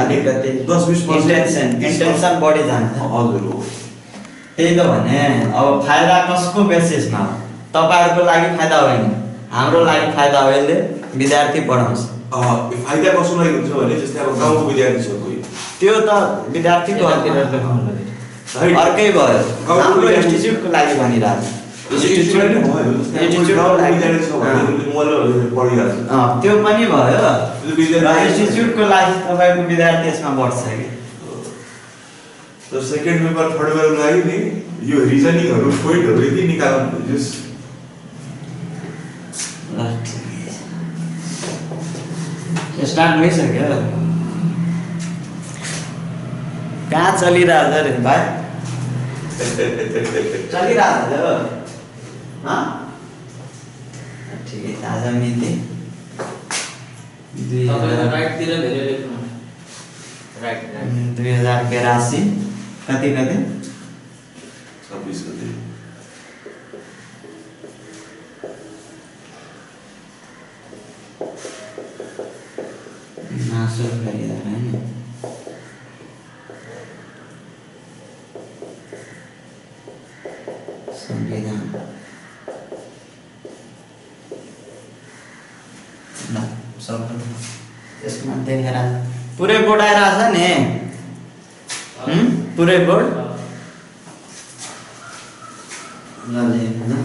अलिकति 10-20% इन्टेन्सन बढी जान्छ। हजुर हो। त्यही त भने अब फाइदा कसको बेसिसमा हो? तपाईँहरूको लागि फाइदा होइन, हाम्रो लागि फाइदा हो। यसले विद्यार्थी पढाउँछ। फाइदा कसको लागि हुन्छ भने जस्तै अब गाउँको विद्यार्थी छ कोही, त्यो त विद्यार्थीको अर्कै भयो। हाम्रो इन्स्टिच्युटको लागि भनिरहेको त्यो पनि भयो र इन्स्टिच्युटको लागि तपाईँको विद्यार्थी यसमा बढ्छ कि। सेकेन्ड पेपर थर्ड पेपरको लागि नि यो रिजनिङहरू पोइन्टहरू यति निकाल्नु जस स्टार्ट भइसक्यो। कहाँ चलिरहेछ रे भाइ? चलिरहेछ ठिकै छ। आज मिति 2082 कति 26 गते मासु गरिरहेको होइन। संविधान यसमा देखेर पुरै बोर्ड आइरहेछ नि। पुरै बोर्ड ल लेख्नु।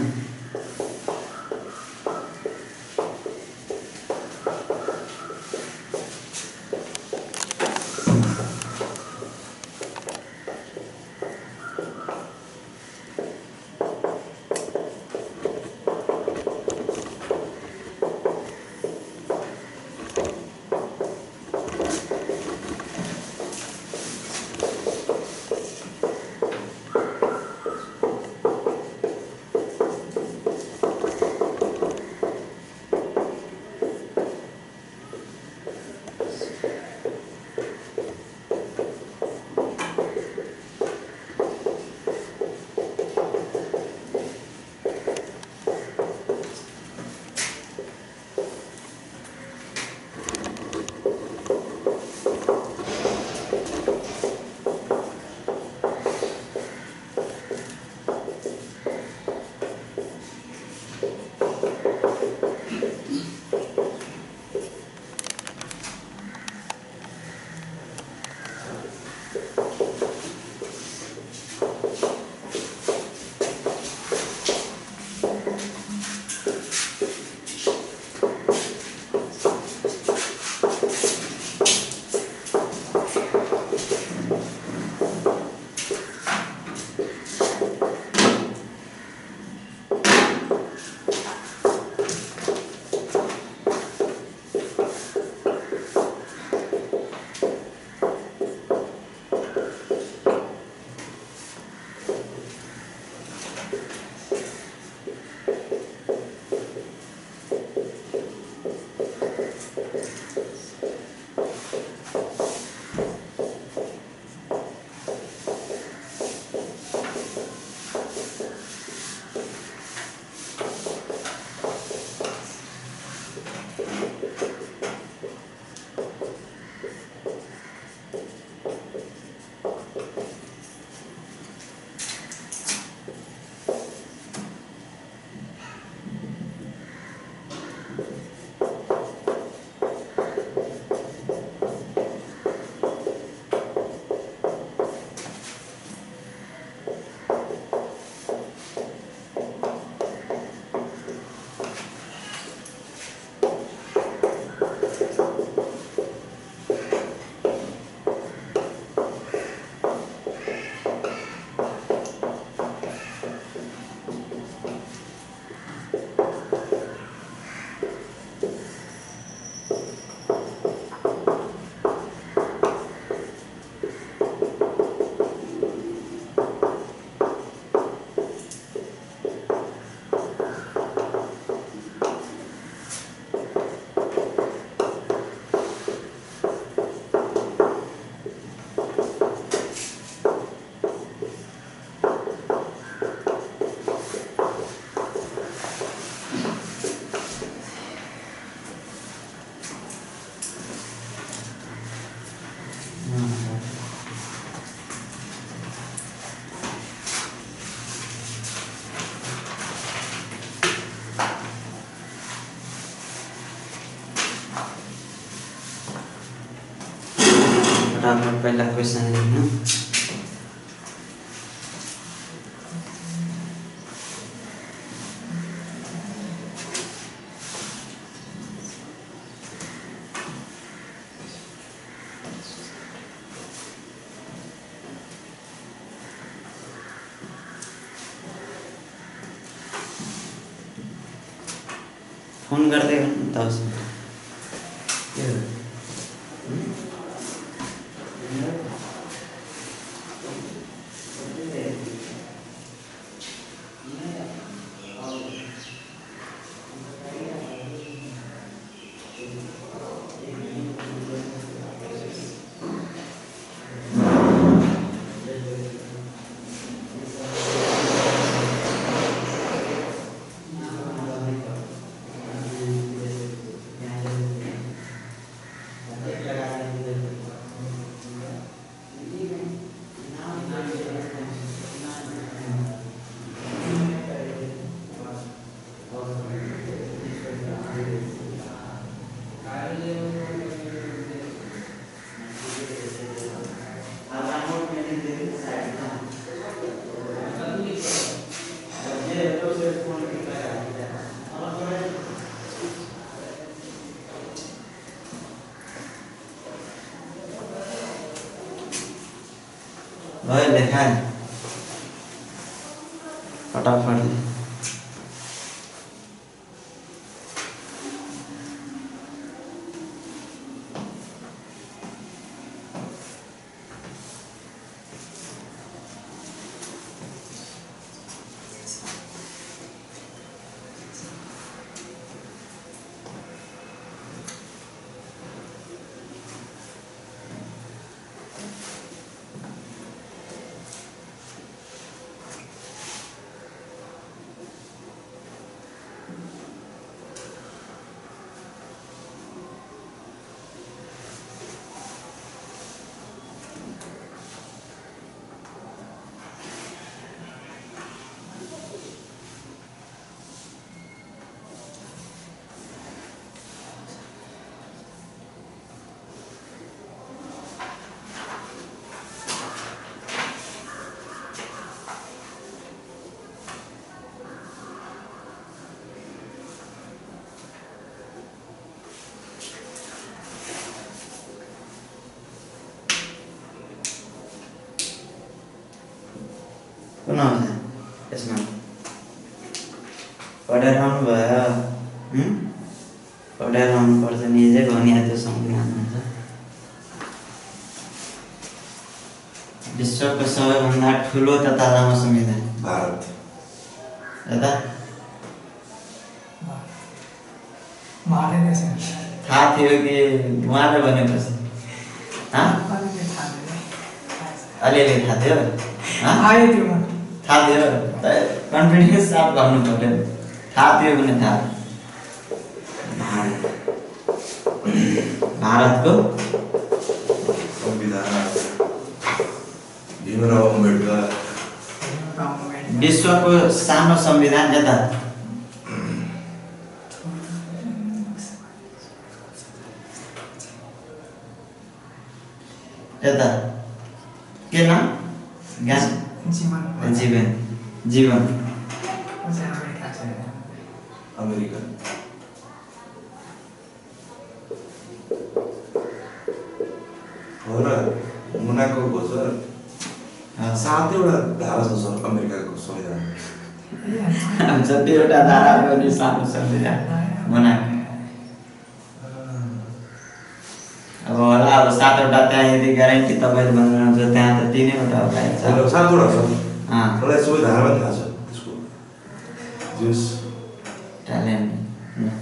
फटाफट पहिला क्वेसन लेख्नु। फोन गर्दै गर्नु त भयो लेखा फटाफट कुन आउँछ यसमा पढेर आउनुभयो पढेर आउनुपर्छ निजै भनिया त्यो संविधान हुन्छ। विश्वको सबैभन्दा ठुलो तथा लामो संविधान भारत Ada? थाहा थियो कि उहाँले भनेपछि अलिअलि थाहा थियो थाहा थियो कन्फिडेन्स साथ गर्नु पर्यो थाहा थियो भने थाहा भारतको संविधान भीमराव अम्बेडकर विश्वको सानो संविधान यता यता के नाम ज्ञान जीवन जीवन अमेरिका हो र मोनाको को छ 7 वटा धारा छ सर अमेरिकाको संविधान जतिवटा धारा पनि सानो संविधान मोनाको अब होला अब 7 वटा त्यहाँ यदि ग्यारेन्टी तपाईले भन्नुहुन्छ त्यहाँ त 3 वटा होला 7 वटा छ अँ मलाई सबै धारा पनि थाहा छ त्यसको जस ट्यालेन्ट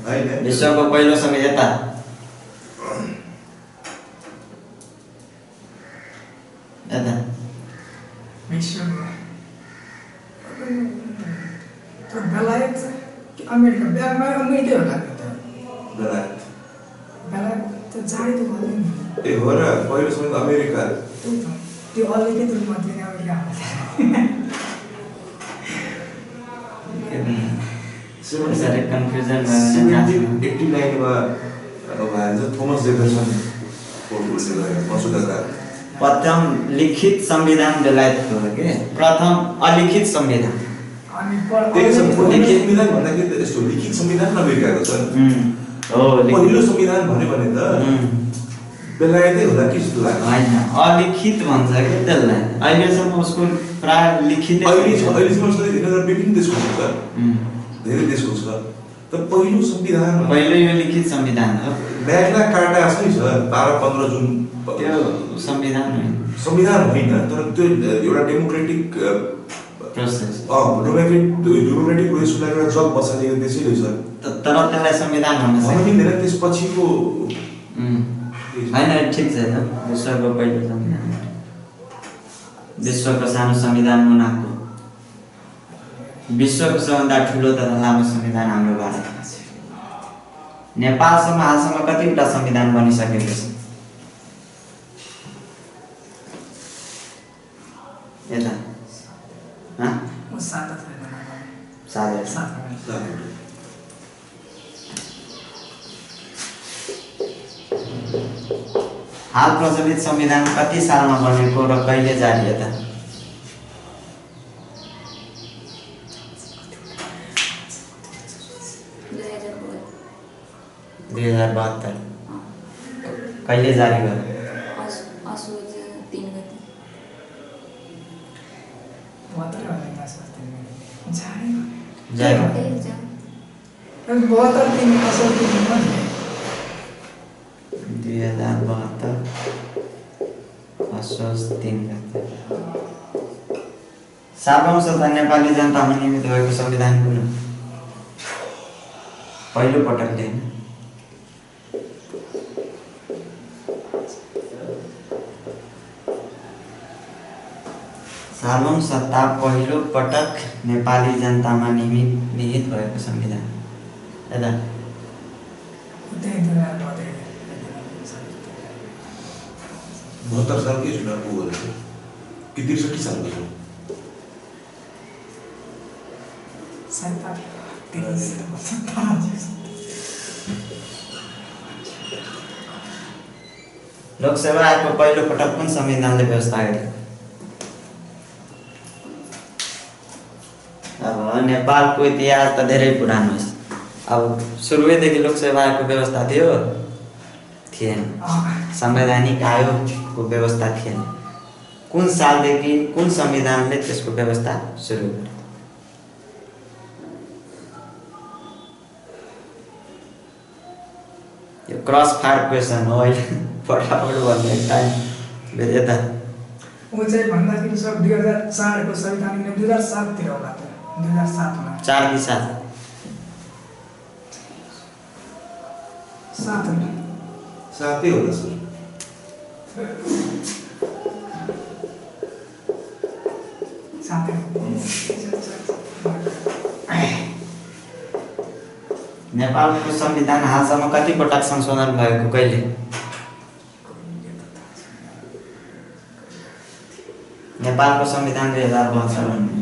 हैन विश्वको पहिलो संविधान यता यता बेलायत ए हो र पहिलो संविधान अमेरिका सारे कन्फ्युजन 1789 मा भन्छ थोमस जेफरसन को मसुदाकार प्रथम लिखित संविधान बेलायतको हो के प्रथम अलिखित संविधान त्यही लिखित संविधान भन्दाखेरि यस्तो लिखित संविधान अमेरिकाको छ हो पहिलो संविधान भन्यो भने त बेलायतै होला कि जस्तो लाग्छ हैन अलिखित भन्छ के त्यसलाई अहिलेसम्म उसको प्राय लिखित अहिलेसम्म विभिन्न देशको छ धेरै देशको छ त पहिलो संविधान पहिलो यो लिखित संविधान हो म्याग्ना कार्टा छ नि सर 12-15 जुन त्यो संविधान होइन संविधान होइन तर त्यो एउटा डेमोक्रेटिक प्रोसेस डेमोक्रेटिक प्रोसेसलाई एउटा जग बसालेको त्यसैले छ तर त्यसलाई संविधान भन्न सकिँदैन त्यसपछिको होइन ठिक छ त विश्वको पहिलो संविधान विश्वको सानो संविधान मुनाको विश्वको सबभन्दा ठुलो तथा लामो संविधान हाम्रो भारतमा छ नेपालसम्म हालसम्म कतिवटा संविधान बनिसकेको छ यता हाल प्रचलित संविधान कति सालमा बनेको र कहिले जारी यता 2072 कहिले जारी गर्यो असोज 3 गते 2072 असोज 3 गते सातौं सत्र नेपाली जनतामा निर्मित भएको संविधान कुन हो पहिलो पटक दिन सातौं सत्ता पहिलो पटक नेपाली जनतामा निहित भएको संविधान यता 72 सालकै चुनाव को गरेको कि 63 सालको थियो लोकसेवा आयोगको पहिलो पटक कुन संविधानले व्यवस्था गर्यो अब नेपालको इतिहास त धेरै पुरानो छ अब सुरुदेखि लोकसेवा आयोगको व्यवस्था थिएन संवैधानिक आयोगको व्यवस्था थिएन कुन सालदेखि कुन संविधानले त्यसको व्यवस्था सुरु गर्यो यो क्रस फायर क्वेसन हो अहिले फटाफट भन्ने टाइम यता वो चाहिँ भन्दाखेरि सर 2004 को संविधान 2007 तिर होला त 2007 मा 4 दिशा 7 साथै होला सर नेपालको संविधान हालसम्म कति पटक संशोधन भएको कहिले नेपालको संविधान 2072 भन्नु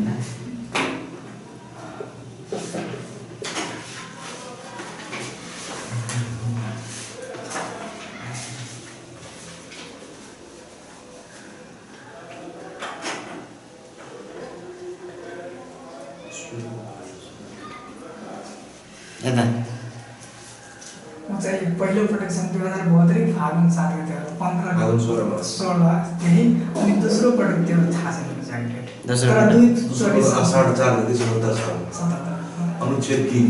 यता चाहिँ पहिलो पटक सन् 2072 फागुन 7 गते 15 फागुन 16 त्यही अनि दोस्रो पटक त्यो थाहा छैन एक्ज्याक्ट डेट दोस्रो तर पटक 4 गते 77 साल अनुच्छेद 3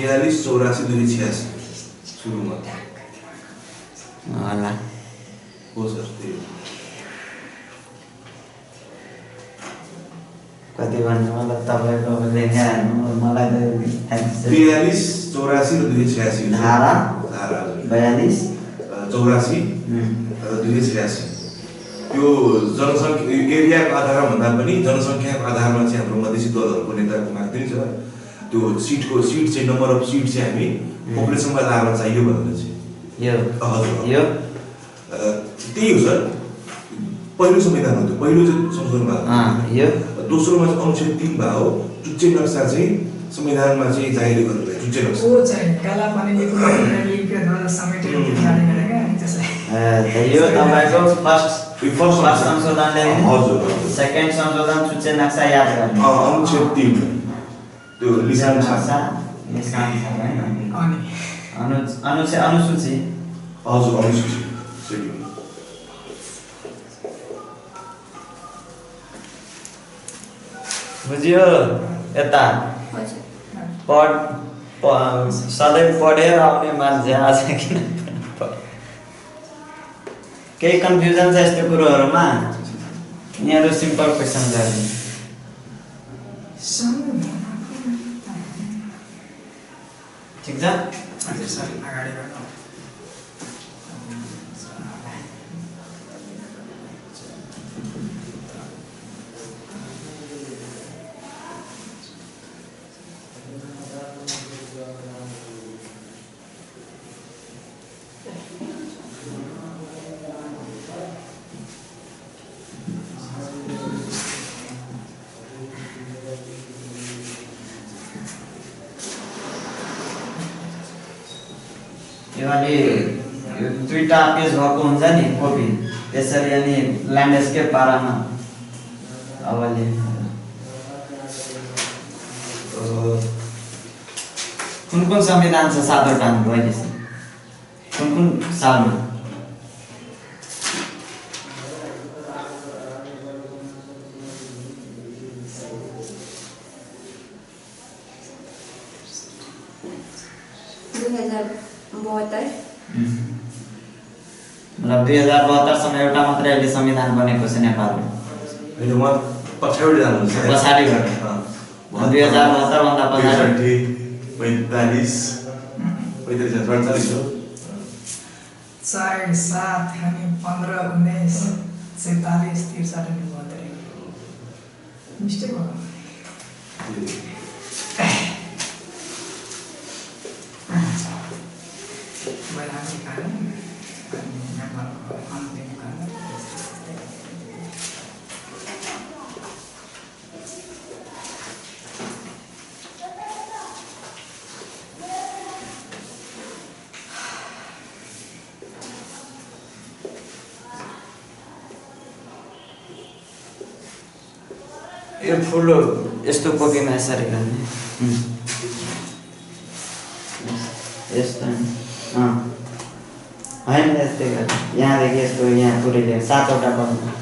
42 84 286 सुरुमा होला हो सर त्यही कति भन्नु मलाई तपाईको लेख्या मलाई त 42 84 र 286 धारा 42 84 र 286 त्यो जनसङ्ख्या एरियाको आधारमा भन्दा पनि जनसङ्ख्याको आधारमा चाहिँ हाम्रो मधेसी दलहरूको नेताको माग पनि छ त्यो सीट चाहिँ नम्बर अफ सीट चाहिँ हामी पपुलेसनमा लाएर चाहियो भनेर चाहिँ यो हजुर यो त्यही हो सर पहिलो संविधान हो त्यो पहिलो चाहिँ संशोधन भएको यो दोस्रोमा चाहिँ अनुच्छेद 3 भएको हो चुच्चे नक्सा चाहिँ संविधानमा चाहिँ जाहेर गर्नुभयो चुच्चे नक्सा वो चाहिँ काला पानी लिपिद्वारा समेटेर जारी गरेका अनि त्यसलाई यो तपाईँको फर्स्ट संशोधनले हजुर सेकेन्ड संशोधन चुच्चे नक्सा याद गर्ने अनुच्छेद 3 त्यो लिसान नक्सा निशान छ हैन अनि अनुसूची हजुर अनुसूची सेड्युल बुझ्यो यता हजुर सधैँ पढेर आउने मान्छे आज किन केही कन्फ्युजन छ यस्तो कुरोहरूमा यहाँहरू सिम्पल क्वेसन गर्ने ठिक छ अगाडि बढ्नु यो अलि दुईटा पेज भएको हुन्छ नि कपी त्यसरी अनि ल्यान्डस्केप पारामा अब कुन संविधान छ सातवटा हाम्रो अहिले कुन सालमा मतलब 2072 सम्म एउटा मात्रै अहिले संविधान बनेको छ नेपालमा होइन म पछाडि जानुहुन्छ पछाडि गएर 2072 भन्दा पछाडि 45 47 हो 4 7 अनि 15 19 47 63 72 मिस्टेक हो वैधानिक कानुन अनि नेपालको अन्तिम कानुन यो फुल यस्तो कोपीमा यसरी गर्ने यस्तो होइन यस्तै गर्ने यहाँदेखि यस्तो यहाँ पुरै 7वटा गर्नु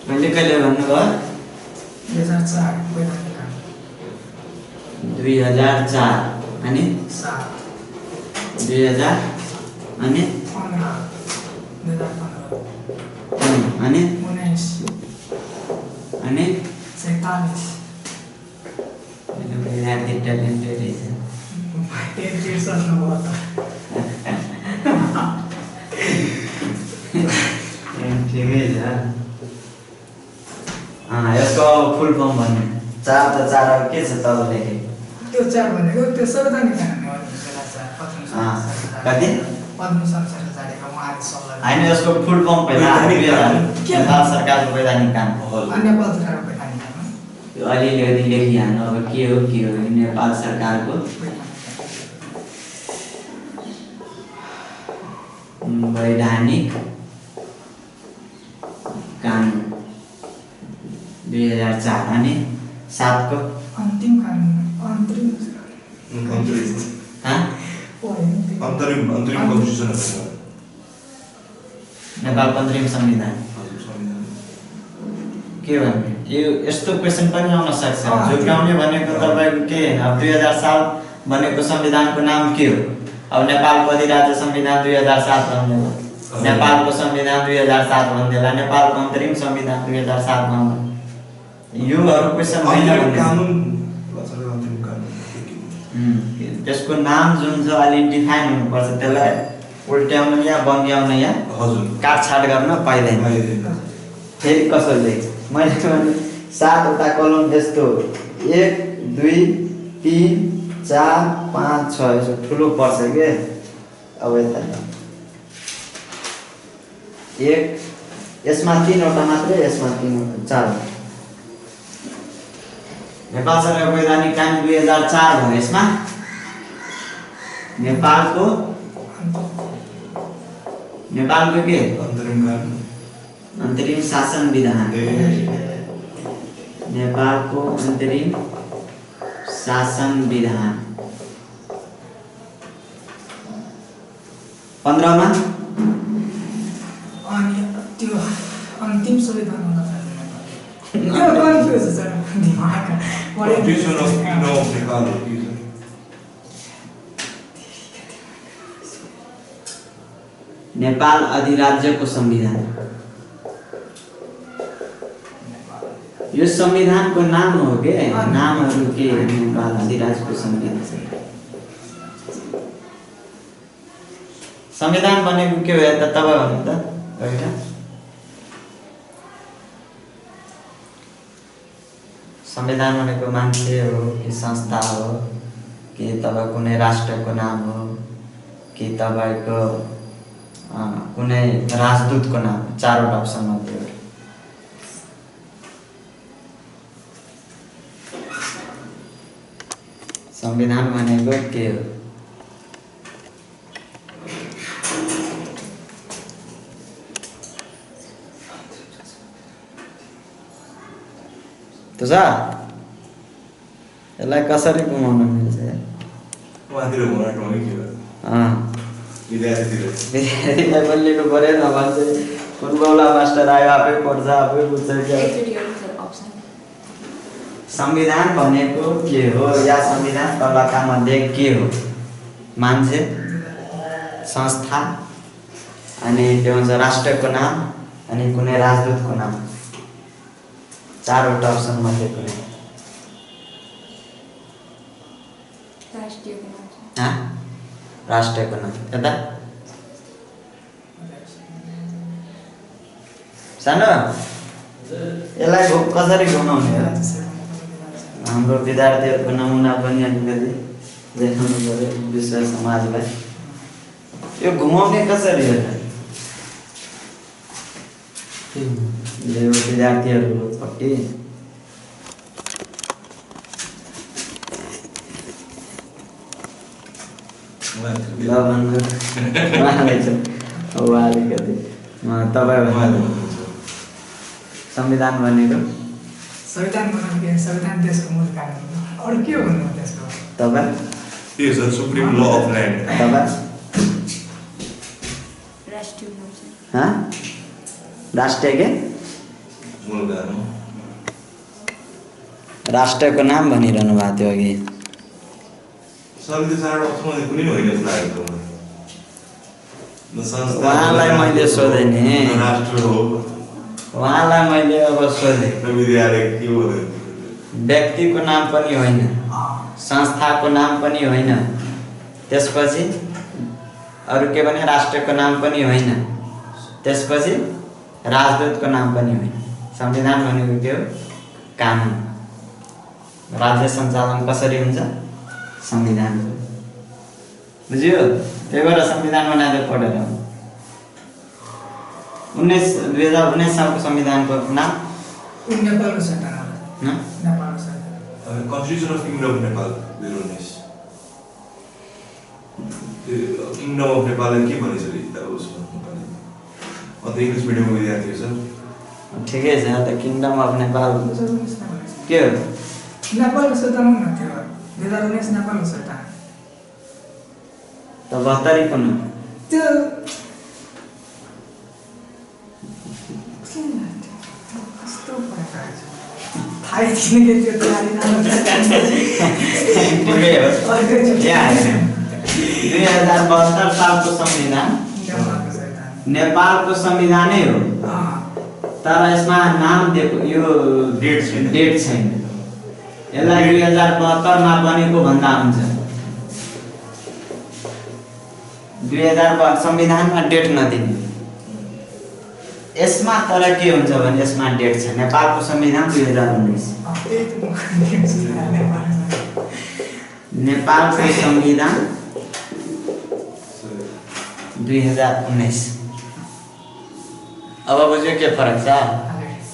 मैले कहिले भन्नुभयो 2004 वैधानिक कानुन 2004 अनि 7 2000 अनि 15 2015 अनि 19 अनि 47 मैले याद ट्यालेन्टेड रहेछ एक सोच्नुभयो त ठिकै छ यसको फुल फर्म भन्ने 4 त 4 अब के छ तल लेखे त्यो 4 भनेको त्यो संवैधानिक कानुन हो बेला 4 कति पद्म संसार जानेको उहाँले सल्लाह होइन यसको फुल फर्म पहिला नेपाल सरकारको वैधानिक कानुन अन्य नेपाल सरकारको वैधानिक कानुन यो अलिअलि लेखिहाल्नु अब के हो नेपाल सरकारको वैधानिक कानुन 2004 अनि 7 को अन्तिम कानुन अन्तरिम अन्तरिम कन्स्टिट्युसन हो नेपालको अन्तरिम संविधान हजुर संविधान के भन्ने यो यस्तो क्वेसन पनि आउन सक्छ झुक्याउने भनेको तपाईको के अब 2007 भनेको संविधानको नाम के हो अब नेपालको अधिराज्य संविधान 2007 भन्दैला नेपालको संविधान 2007 भन्दैला नेपालको अन्तरिम संविधान 2007 भन्दैला योहरु क्वेसन होइन कानुन अन्तरिम कानुन त्यसको नाम जुन छ अलि डिफाइन हुनुपर्छ, त्यसलाई उल्ट्याउन या बङ्ग्याउन या हजुर काटछाट गर्न पाइँदैन। फेरि कसैले मैले भने 7 वटा कलम यस्तो 1 2 3 4 5 6 यसो ठुलो पर्छ के। अब यता 1 यसमा 3 वटा मात्रै, यसमा 3 4 नेपाल सरकार वैधानिक कानुन 2004 भयो। यसमा नेपालको के अन्तरिम शासन विधान, नेपालको अन्तरिम शासन विधान 15 मा अनि त्यो अन्तिम संविधान हुन सक्दैन। यो कन्फ्युज छ दिमाग Constitution of Kingdom of Nepal हो कि नेपाल अधिराज्यको संविधान। यो संविधानको नाम हो के, नामहरू के नेपाल अधिराज्यको संविधान। संविधान बनेको के हो त तपाईँ भन्नु त हैन। संविधान भनेको मान्छे हो कि संस्था हो कि तपाईँ कुनै राष्ट्रको नाम हो कि तपाईँको कुनै राजदूतको नाम, 4वटा अप्सन मध्ये एउटा। संविधान भनेको के हो? तो यसलाई कसरी घुमाउन मिल्छ? उहाँतिर घुमाउन टोमी के हो? विद्यार्थीलाई पनि लिनु पर्यो न भन्छ। फुटबलमा मास्टर आयो, आफै पढ्छ, आफै बुझ्छ क्या। संविधान भनेको के हो या संविधान तलका मध्ये के हो? मान्छे, संस्था, अनि त्यो हुन्छ राष्ट्रको नाम, अनि कुनै राजदूतको नाम। 4वटा अप्सन मध्ये कुनै? राष्ट्रको नाम। यता सानो यसलाई कसरी घुमाउने हो? हाम्रो विद्यार्थीहरूको नमुना पनि अलिकति देखाउनु पर्यो विश्व समाजलाई। यो घुमाउने कसरी हो? यो विद्यार्थीहरूपट्टि ल भन्नु अब अलिकति तपाईँ संविधान भनेको? संविधान बनाउने संविधान देशको मूल कानुन हो। अरू के हो भन्नु त्यसको? तपाईँ त्यो छ सुप्रिम ल अफ ल्यान्ड। तपाईँ राष्ट्रिय के मूल कानुन, राष्ट्रको नाम भनिरहनु भएको थियो अघि। सरले 4वटा अप्सन कुनै होइन जस्तो लागेको हो। न संस्था, उहाँलाई मैले सोधेँ नि, राष्ट्र हो। उहाँलाई मैले अब सोधेँ, विद्यालय के हो? व्यक्तिको नाम पनि होइन, संस्थाको नाम पनि होइन, त्यसपछि अरू के भने राष्ट्रको नाम पनि होइन, त्यसपछि राजदूतको नाम पनि होइन। संविधान भनेको के हो? कानुन। राज्य सञ्चालन कसरी हुन्छ? संविधान। बुझ्यो? त्यही भएर संविधान बनाएर पढेर 2019 सालको संविधानको नाम नेपालको सरकार। नेपालको सरकार constitution of kingdom of Nepal 2019। Kingdom of नेपाललाई के भनिसक्यो त उसमा नेपाली? अन्त इङ्ग्लिस मिडियमको विद्यार्थी छ। ठिकै छ त। किङडम अफ नेपाल के हो? नेपालको सरकार हुन थियो 2019 नेपालको सरकार। त 72 कुन त्यो थाहै छैन के त्यो तयारी नाम। 2072 सालको संविधान नेपालको संविधानै हो, तर यसमा नाम दिएको यो डेट छैन। यसलाई 2072 मा बनेको भन्दा हुन्छ। 2000 संविधानमा डेट नदिने। यसमा तर के हुन्छ भने यसमा डेट छ। नेपालको संविधान 2019। नेपालको संविधान 2019। अब बुझ्यो के फरक छ?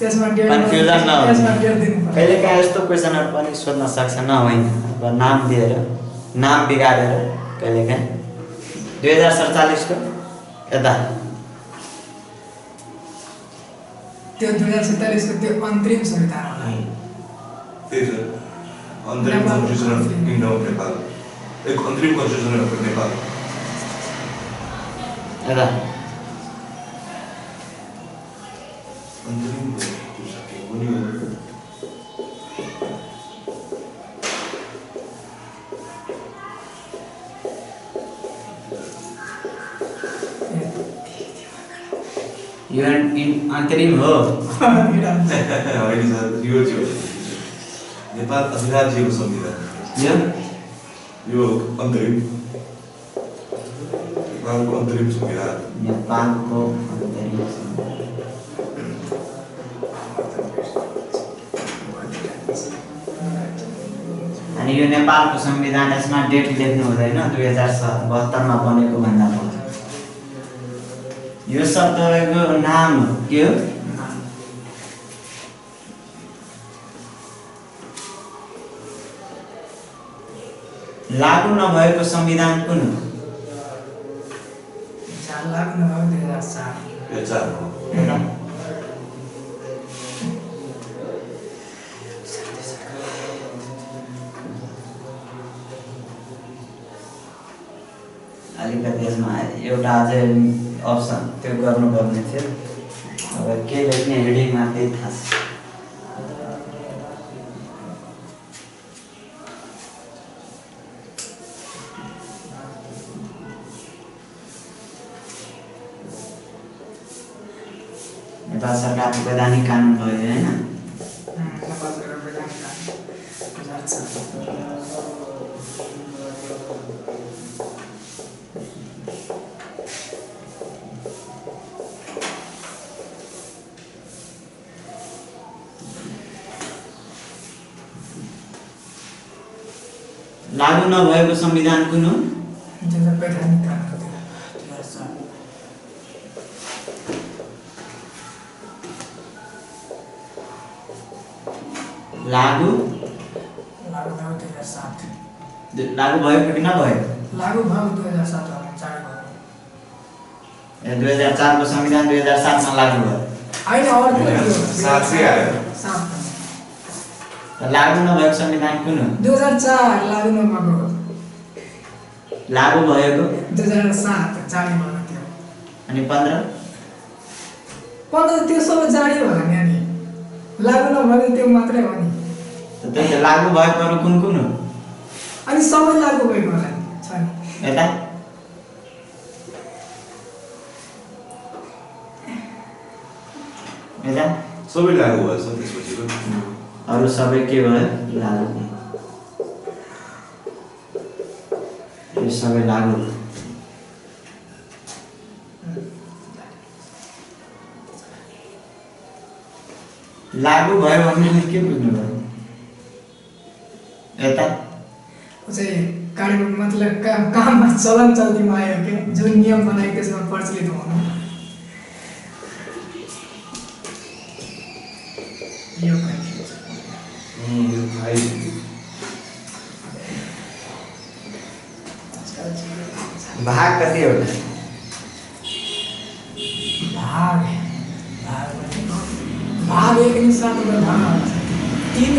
कन्फ्युजन नहोस्। कहिलेकाहीँ यस्तो क्वेसनहरू पनि सोध्न सक्छ न होइन, अब नाम दिएर नाम बिगारेर कहिलेकाहीँ। 2047 को यता त्यो 2047 को त्यो अन्तरिम संविधान हो। त्यही त अन्तरिम constitution of kingdom of Nepal, एक अन्तरिम कन्स्टिट्युसन अफ नेपाल। यता अन्तरिम कुनै हो यो अन्तरिम हो। होइन सर, यो चाहिँ नेपाल अधिराज्यको संविधान यो अन्तरिम नेपालको अन्तरिम संविधान। नेपालको अन्तरिम संविधान। अनि यो नेपालको संविधान, यसमा डेट लेख्नु हुँदैन। 2072 मा बनेको भन्दा भयो। यो शब्दको नाम के हो? लागू नभएको संविधान कुन हो? लागू नभएको 2004 हो। अलिकति यसमा एउटा अझै अप्सन त्यो गर्नुपर्ने थियो। अब के लेख्ने हेडिङमा त्यही थाहा छ। नेपाल सरकारको वैधानिक कानुन भयो होइन? नेपाल सरकार वैधानिक कानुन 2004। लागू नभएको संविधान कुन हो? वैधानिक कानुन 2004। लागू भएको 2007। लागू भएको कि नभएको? लागू भएको 2007 हो। 2004 को संविधान 2007 मा लागू भयो। होइन अर्को थियो 7 से आयो। 7 लागू नभएको संविधान कुन हो? 2004 लागू नभएको। लागू भएको 2007 जारी भएको थियो। अनि 15 त्यो सबै जारी होला नि। अनि लागू नभएको त्यो मात्रै हो नि। त्यो लागू भएकोहरू कुन कुन हो? अनि सबै लागू भएको होला नि छ नि। यता यता सबै लागू भएछ त्यसपछि। अरू सबै के भयो? लागू। यो सबै लागू। लागू भयो भन्ने के बुझ्नु भयो? यता चाहिँ कार्यक्रम मतलब काममा चलन चल्तीमा आयो के जुन नियम बनाएको त्यसमा प्रचलित हुनु। यो भाग कति हो? भाग एक नि 7 भाग 3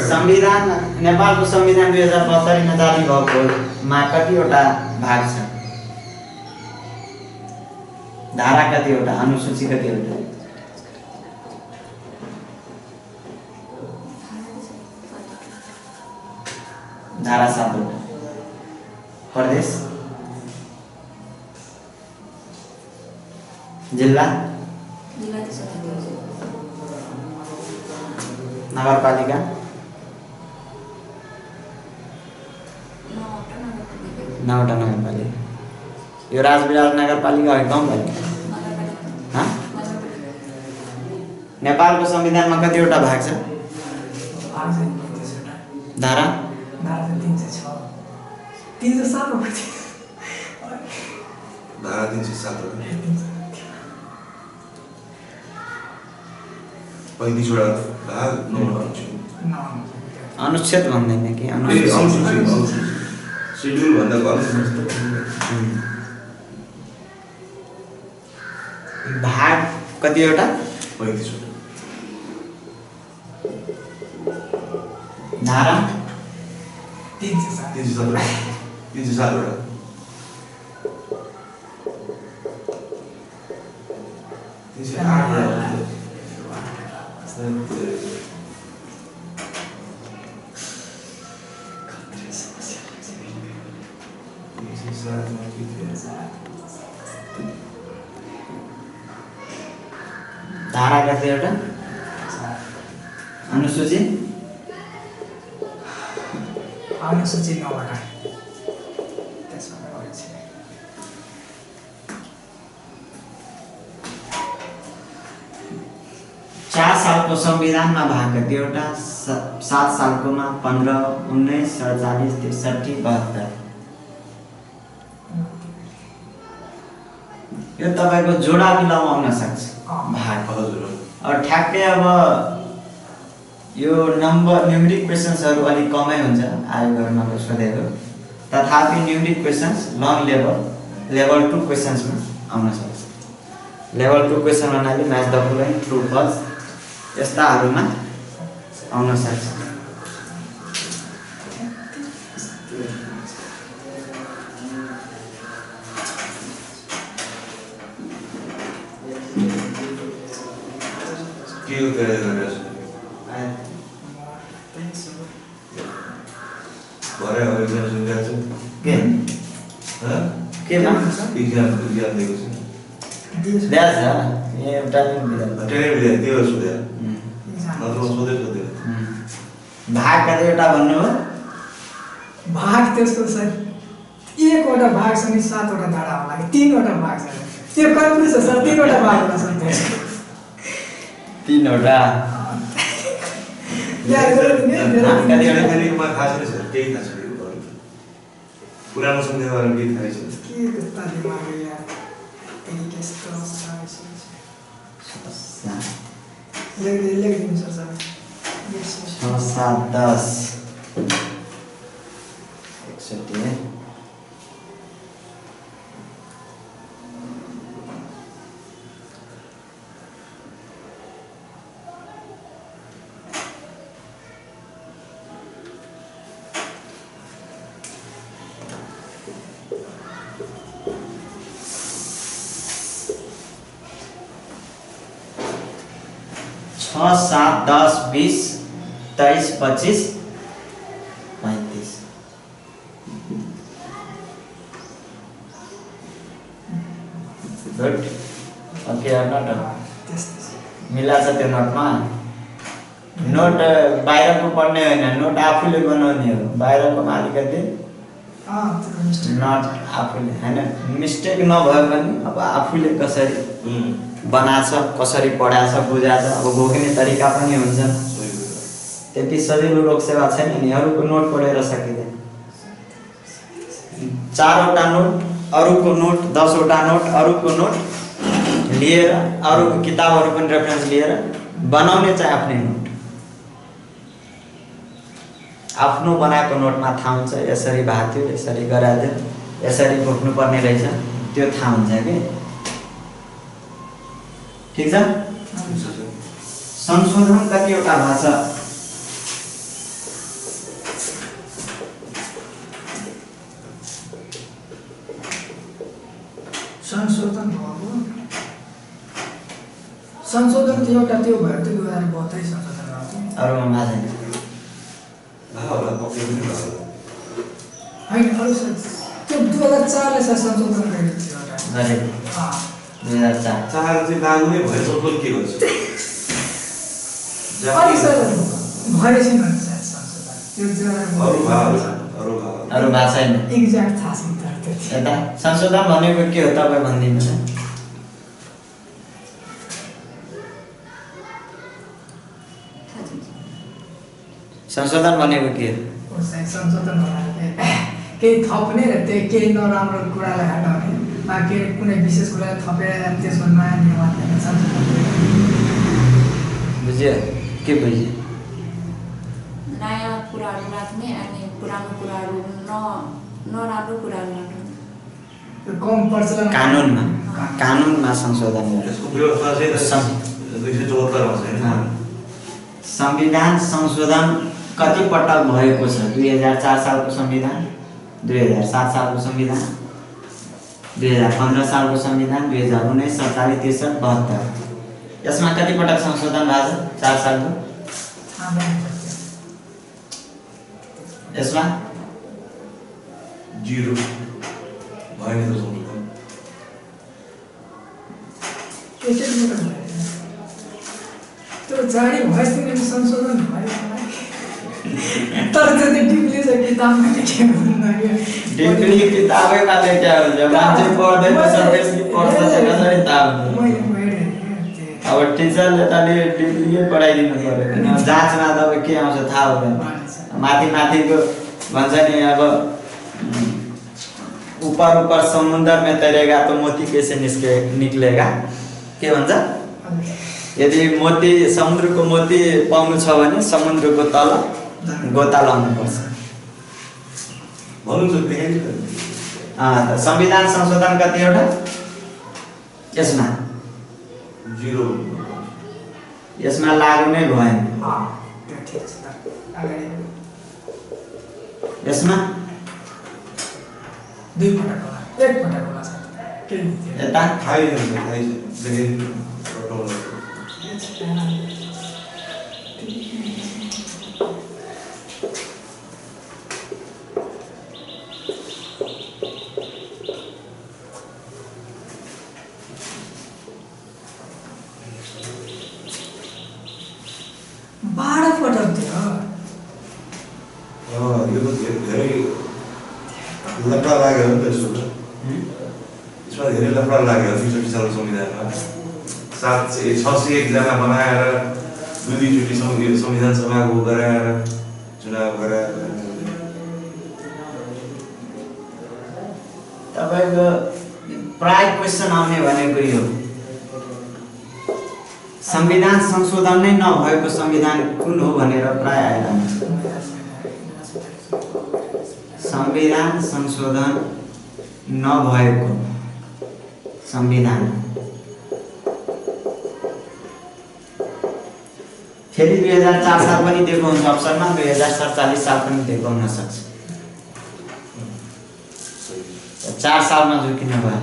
संविधान नेपालको संविधान 2072 मा जारी भएको मा कतिवटा भाग छ? धारा कतिवटा? अनुसूची कतिवटा? धारा 7 वटा। प्रदेश, जिल्ला, नगरपालिका, 9वटा नगरपालिका। यो राजविराज नगरपालिका हो गाउँपालिका? हाँ? नेपालको संविधानमा कतिवटा भाग छ? धारा? धारा 306 307 हो। धारा 307 35वटा भाग 9 अनुच्छेद भन्दैन कि शेड्युल भन्दा भाग कतिवटा? 35वटा। धारा 307 धारा कतिवटा? अनुसूची 9वटा। 4 सालको संविधानमा भाग कतिवटा? 7 सालकोमा 15, 19, 47, 63, 72। यो तपाईँको जोडा मिलाउन आउन सक्छ भाग। अब ठ्याक्कै अब यो नम्बर न्युमेरिक क्वेसन्सहरू अलिक कमै हुन्छ आयोगहरूमा सोधेको, तथापि न्युमेरिक क्वेसन्स लङ लेभल 2 क्वेसन्समा आउन सक्छ। लेभल 2 क्वेसन भन्नाले match the following true false यस्ताहरूमा आउन सक्छ। के हो तयारी गरिरहेको भरे इक्जाम सुनिरहेको छु। केमा इक्जाम दिएको छु। द्यास ए टाइमिङ दिएर टेलिभिजन त्यो सोधे नत्र सोधे भाग कतिवटा भन्नुभयो? भाग त्यसको सर 1वटा भाग छ नि 7वटा धारा होला कि 3वटा भाग छ। त्यो कन्फ्युज छ सर 3वटा भाग होला सर त्यसको 3वटा याद गर्नु टेलिभिजनमा थाहा छैन सर, केही थाहा छैन। पुरानो सम्झिँदा केही थाहा छैन। के कता दिमाग यार त्यही त्यस्तो लेख्दिनु सर 6, 7, 10 61 6, 7, 10, 20, 23, 25, 35 गुड ओके नोट मिला छ त्यो नोटमा। नोट बाहिरको पढ्ने होइन, नोट आफूले बनाउने हो। बाहिरकोमा अलिकति नोट आफूले होइन, मिस्टेक नभए पनि अब आफूले कसरी बनाछ, कसरी पढाछ, बुझाछ, अब बोक्ने तरिका पनि हुन्छ। त्यति सजिलो लोकसेवा छैन नि, अरूको नोट पढेर सकिँदैन। 4वटा नोट, अरूको नोट, 10वटा नोट, अरूको नोट लिएर, अरूको किताबहरू पनि रेफरेन्स लिएर बनाउने चाहिँ आफ्नै नोट। आफ्नो बनाएको नोटमा थाहा हुन्छ यसरी भएको थियो, यसरी गरायो, यसरी बोक्नुपर्ने रहेछ, त्यो थाहा हुन्छ कि। ठीक छ? संशोधन कतिवटा भएको छ? संशोधन थियो एउटा त्यो भयो त्यो 2032 संशोधन भएको अरूमा माझै होइन अरू त्यो 2004 ले संशोधन गरेको थियो गरेको 2004 चाहिँ लागु नै भयो। संशोधन के गर्छ? अनि सर भएपछि भन्छ संशोधन त्यो अरू अरू भएको छैन एक्ज्याक्ट थाहा छैन तर त्यति। यता संशोधन भनेको के हो तपाईँ भनिदिनुहोस् न। संशोधन भनेको के हो? चाहिँ संशोधन केही थप्ने र त्यही केही नराम्रो कुरालाई हटाउने वा केही कुनै विशेष कुरालाई थपेर त्यसमा नयाँ निर्माण गर्ने संशोधन। बुझ्यो के बुझ्यो? नयाँ कुराहरू राख्ने अनि पुरानो कुराहरू नराम्रो कुराहरू राख्ने। कम प्रचलन कानुनमा संशोधन यसको व्यवस्था चाहिँ 274 मा छैन। संविधान संशोधन कति पटक भएको छ? 2004 सालको संविधान, 2007 सालको संविधान, 2015 सालको संविधान, 2019, 47, 63, 72। यसमा कति पटक संशोधन भएको छ? 4 सालको। यसमा 0 भएन त संशोधन। त्यो जारी भएपछि संशोधन भयो तर जति डिग्री छ किताबमा लेखेको हुन्न के। डिग्री किताबैमा लेख्या हुन्छ, मान्छे पढ्दैन सकेपछि पढ्छ कसरी थाहा हुन्छ। अब टिचरले त डिग्री पढाइदिनु पर्यो किन जाँचमा त अब के आउँछ थाहा हुँदैन। माथिको भन्छ नि अब ऊपर समुद्र में तैरेगा तो मोती कैसे निक्लेगा के भन्छ? यदि मोती समुद्रको मोती पाउनु छ भने समुद्रको तल गोता लाउनु पर्छ। संविधान संशोधन कतिवटा? यसमा 0 यसमा लागू नै भएन। यसमा 2 पटक होला, 1 पटक होला सर। यता थाहै छैन लफडा लाग्यो नि त यसो यसमा धेरै लफडा लाग्यो ६३ सालको संविधानमा 601 जना बनाएर दुईचोटि संविधान सभाको गराएर चुनाव गराएर तपाईको प्राय क्वेसन आउने भनेको यो संविधान संशोधन नै नभएको संविधान कुन हो भनेर प्राय आइरहन्छ। संविधान संशोधन नभएको संविधान फेरि 2004 साल पनि दिएको हुन्छ अप्सनमा, 2047 साल पनि दिएको हुन सक्छ। 4 सालमा झुकिन भयो।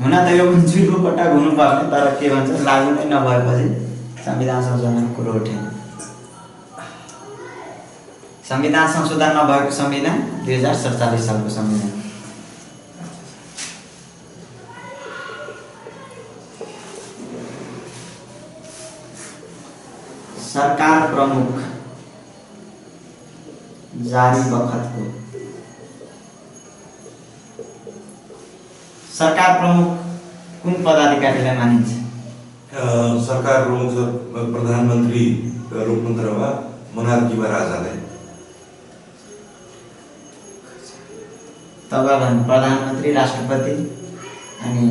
हुन त यो जुनको पटक हुनुपर्ने, तर के भन्छ लागू नै नभएपछि संविधान संशोधन कुरो उठेन। संविधान संशोधन नभएको संविधान 2047 सालको संविधान। सरकार प्रमुख जारी बखतको सरकार प्रमुख कुन पदाधिकारीलाई मानिन्छ? सरकार प्रमुख प्रधानमन्त्री लोकतन्त्रमा मोनार्कीमा राजालाई। तब प्रधानमन्त्री, राष्ट्रपति अनि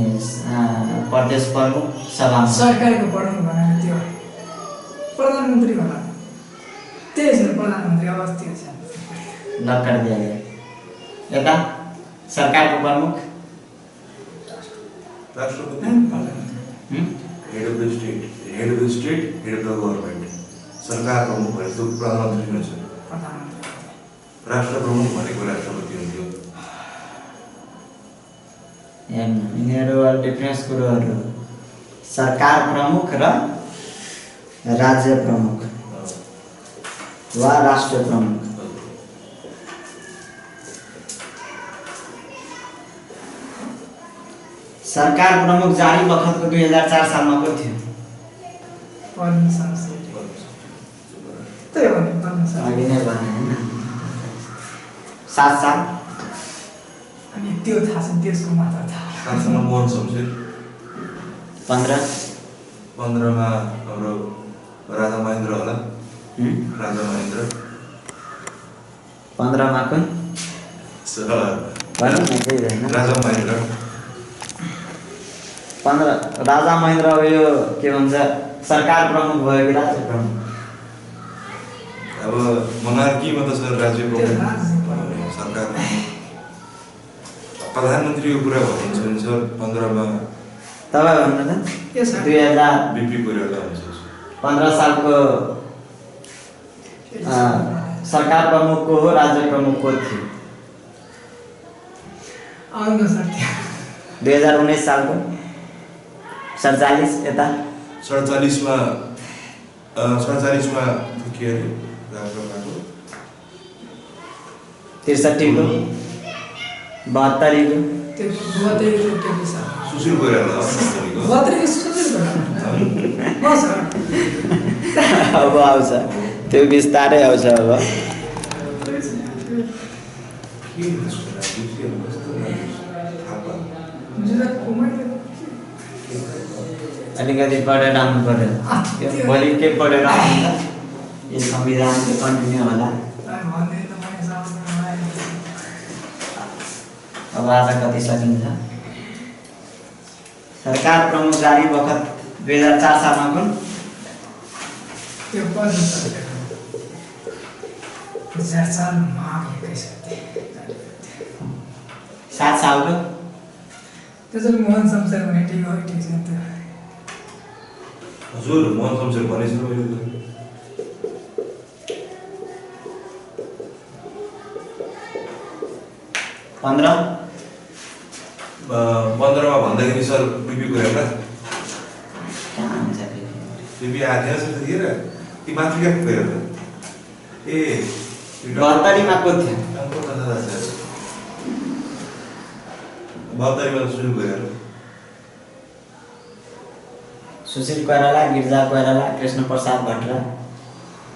प्रदेश प्रमुख, सभा सरकारको प्रमुख भनेको त्यो प्रधानमन्त्री होला। त्यही छ प्रधानमन्त्री अवस्थित छ। लक्कर दिया गया। यता सरकारको प्रमुख राष्ट्रपति head of the state, head of the state, head of the government. सरकार प्रमुख भनेको प्रधानमन्त्री नै छ। राष्ट्र प्रमुख भनेको राष्ट्रपति हुन्थ्यो। यिनीहरू डिफरेन्स कुरोहरू सरकार प्रमुख र राज्य प्रमुख वा राष्ट्र प्रमुख। सरकार प्रमुख जारी बखतको 2004 सालमा को थियो? त त्यस्तै हो नि भन्नु सर अघि नै भने होइन 7 साल अनि त्यो थाहा छ त्यसको मात्र थाहा साथमा मोहन शमशेर 15 मा हाम्रो राजा महेन्द्र होला राजा महेन्द्र 15 मा कुन भन्नु न केही होइन राजा महेन्द्र 15 राजा महेन्द्र यो के भन्छ सरकार प्रमुख भयो कि राज्य प्रमुख अब मोनार्कीमा त सर राज्य प्रमुख सरकार प्रधानमन्त्रीको कुरा भन्नुहुन्छ भने सर 15 मा तपाईँ भन्नु त के छ 2000 बिपी कोइराला हुन्छ 15 सालको सरकार प्रमुख को हो राज्य प्रमुख को थियो आउनु सर 2019 सालको 47 यता 47 मा के अरे राष्ट्रपतिको 63 को 72 को त्यो 72 को के छ सुशील कोइराला हो 72 को सुशील कोइराला हो सर अब आउँछ त्यो बिस्तारै आउँछ अब अलिकति पढेर आउनु पर्यो भोलि के पढेर आउनु यो संविधानको कन्टिन्यू होला अब आज कति सकिन्छ सरकार प्रमुख जारी बखत 2004 सालमा कुन त्यो पर्छ सर 2004 माघ 21 7 सालको त्यसले मोहन शमशेर भने ठीक हो ठीक छ त्यो हजुर मोहन शमशेर भनेछु मैले 15 मा भन्दाखेरि सर बिपी कोइराला कहाँ हुन्छ बिपी आएको थियो त्यतिखेर ती मातृका कोइराला ए 72 मा को थियो 72 मा सुशील कोइराला सुशील कोइराला गिरिजा कोइराला कृष्ण प्रसाद भट्टरा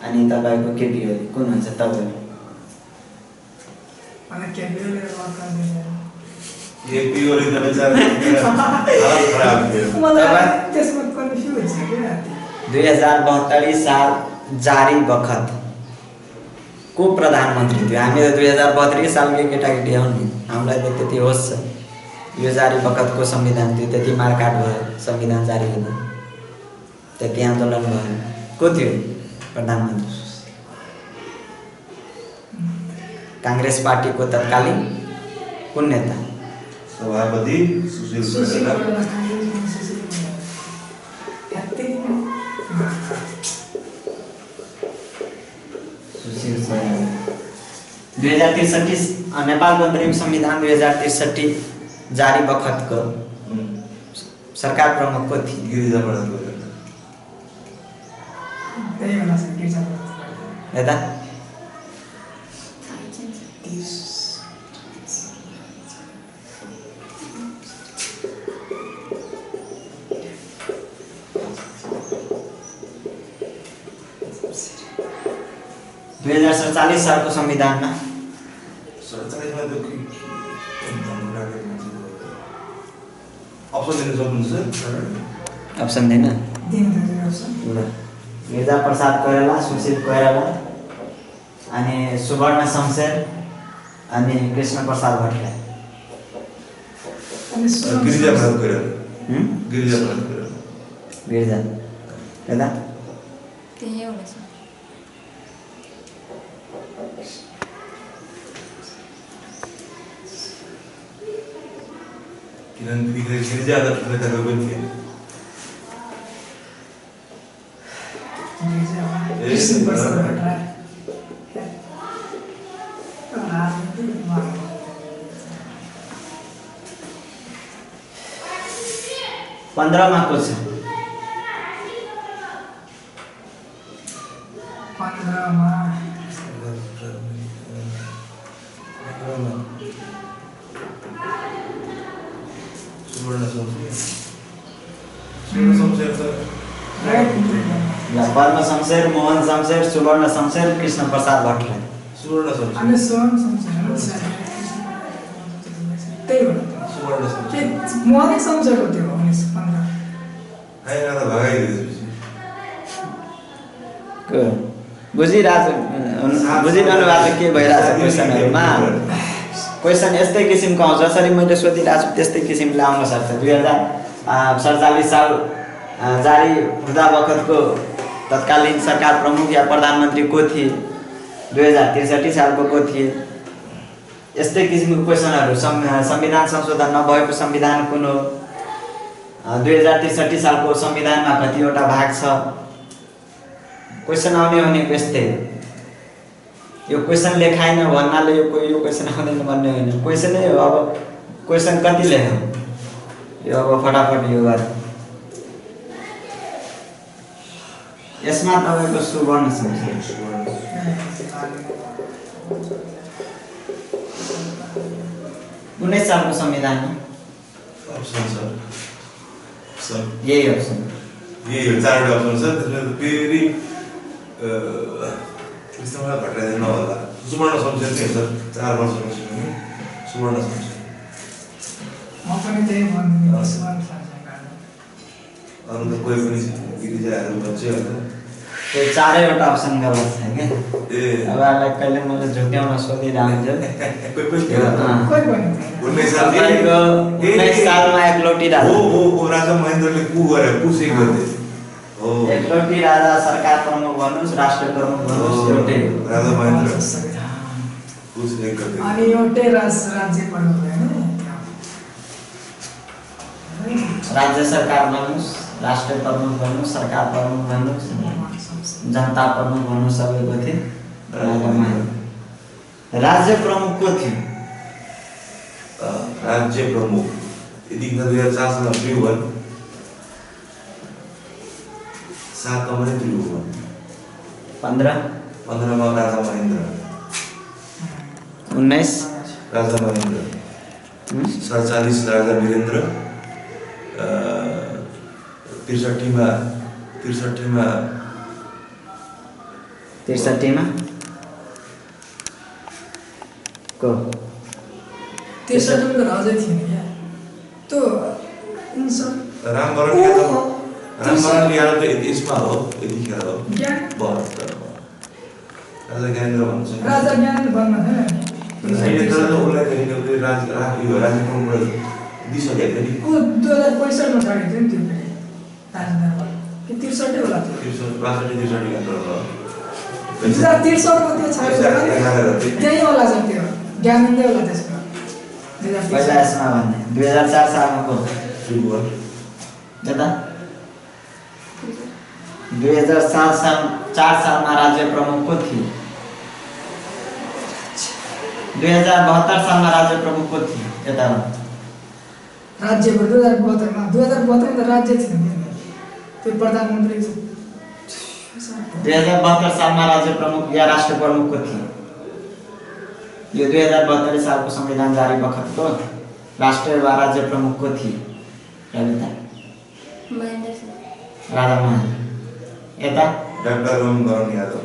अनि तपाईको केपी ओली कुन हुन्छ तपाईँ अनि के बिले वर्क केपी ओली त बेचारा हालत खराब थियो मलाई त्यसमा कन्फ्युज छ के 2072 साल जारी बखत को प्रधानमन्त्री थियो हामी त 2032 सालकै केटाकेटी हौ नि हामीलाई त त्यति होस् छ यो जारी बखतको संविधान थियो त्यति मारकाट भयो संविधान जारी हुँदा त्यति आन्दोलन भयो को थियो प्रधानमन्त्री कांग्रेस पार्टीको तत्कालीन कुन नेता सभापति सुशील कोइराला सुशील कोइराला 2063 नेपालको अन्तरिम संविधान 2063 जारी बखतको सरकार प्रमुख को थिए गिरिजा प्रसाद कोइराला त्यही होला सर गिरिजा प्रसाद यता दुई 2047 सालको संविधानमा 47 मा त अप्सन दिन सक्नुहुन्छ सर अप्सन दिन दिन अप्सन गिरिजा प्रसाद कोइराला सुशील कोइराला अनि सुवर्ण शमशेर अनि कृष्ण प्रसाद भट्टराई अनि गिरिजा प्रसाद कोइराला गिरिजा प्रसाद कोइराला गिरिजा यता त्यही होला सर किनभने गिरिजा त नेताको पनि थिए कृष्ण प्रसाद भट्टराई 15 मा को छ 15 मा सुवर्ण शमशेर त राइट या पद्म शमशेर, मोहन शमशेर, सुवर्ण शमशेर, कृष्ण प्रसाद भट्टराई। सुवर्ण शमशेर। अनि स्वयं संसार त्यही हो सुवर्ण शमशेर। के मोहन शमशेर हो त्यो 1915 आइना त भगाइदिएपछि बुझिरहनु भएको के भइरहेछ क्वेसनहरूमा। क्वेसन यस्तै किसिमको आउँछ, जसरी मैले सोधिरहेको छु त्यस्तै किसिमले आउन सक्छ। 2047 साल जारी हुँदा बखतको तत्कालीन सरकार प्रमुख या प्रधानमन्त्री को थिए, 2063 सालको को थिए, यस्तै किसिमको क्वेसनहरू। संविधान संशोधन नभएको संविधान कुन हो, 2063 सालको संविधानमा कतिवटा भाग छ, क्वेसन आउने भनेको यस्तै हो। यो क्वेसन लेखाइन भन्नाले यो क्वेसन आउँदैन भन्ने होइन, क्वेसनै हो। अब क्वेसन कति लेखौँ यो अब फटाफट यो गर। यसमा तपाईँको सुवर्ण शमशेर। कुनै सालको संविधान हो? अप्सन सर यही अप्सन, यही हो। 4वटा अप्सन छ, त्यसमा फेरि कृष्णप्रसाद भट्टराई नहोला, सुवर्ण शमशेर नै हो सर। 4 वर्षपछि सुवर्ण शमशेर। म पनि त्यही भन्नु स्वयं संसार। अरू त कोही पनि छैन, गिरिजाहरू बच्चे होला। त्यो 4वटा अप्सन गलत छ क्या। ए अब यसलाई कहिले मैले झुक्याउन सोधिरहन्छु। कोही पनि थिएन। कोही पनि 19 सालमा एकलौटी राजा। हो राजा महेन्द्रले कु गरे, कुसे गर्थे। हो एकलौटी राजा, सरकार प्रमुख भन्नुस्, राष्ट्र प्रमुख भन्नुस्, एउटै हो। राजा महेन्द्र कुसे गर्थे। अनि एउटै राज्य प्रमुख होइन, राज्य सरकार भन्नुस्, राष्ट्र प्रमुख भन्नुस्, सरकार प्रमुख भन्नुस्, जनता प्रमुख भन्नुस्, सबैको थिए राजा महेन्द्र। राज्य प्रमुख को थियो? राज्य प्रमुख यतिखेर 2004 सालमा त्रिभुवन, 7 मा पनि त्रिभुवन, 15 मा राजा महेन्द्र, 19 राजा महेन्द्र, 47 राजा वीरेन्द्र, 63 मा 63 मा को 63 को राजै थिएन क्या त्यो रामवरण यादव त यसमा हो, यतिखेर हो। राजा ज्ञानेन्द्र भन्छ। राजा ज्ञानेन्द्र बन्न थिएन अहिले तर त उसलाई चाहिँ राज्य प्रमुख दिइसकेको थियो नि। ऊ 2065 मा छाडेको थियो नि त्यो पनि राजदरबार कि 63 होला त्यो 63 हो। 2063 मा त्यो छाडेको त्यही होला छ त्यो ज्ञानेन्द्र होला त्यसको। पहिला यसमा भन्ने 2004 सालमा को त्रिभुवन यता 2004 सालमा राज्य प्रमुख को थिए? 2072 सालमा राज्य प्रमुख को थिए? यता राज्य 2072 मा त राज्य थियो नि त्यो प्रधानमन्त्री 2072 सालमा राज्य प्रमुख या राष्ट्र प्रमुख को थिए? यो 2072 सालको संविधान जारी बखतको राष्ट्र वा राज्य प्रमुख को थिए? कविता राजा महेन्द्र। यता डाक्टर रामवरण यादव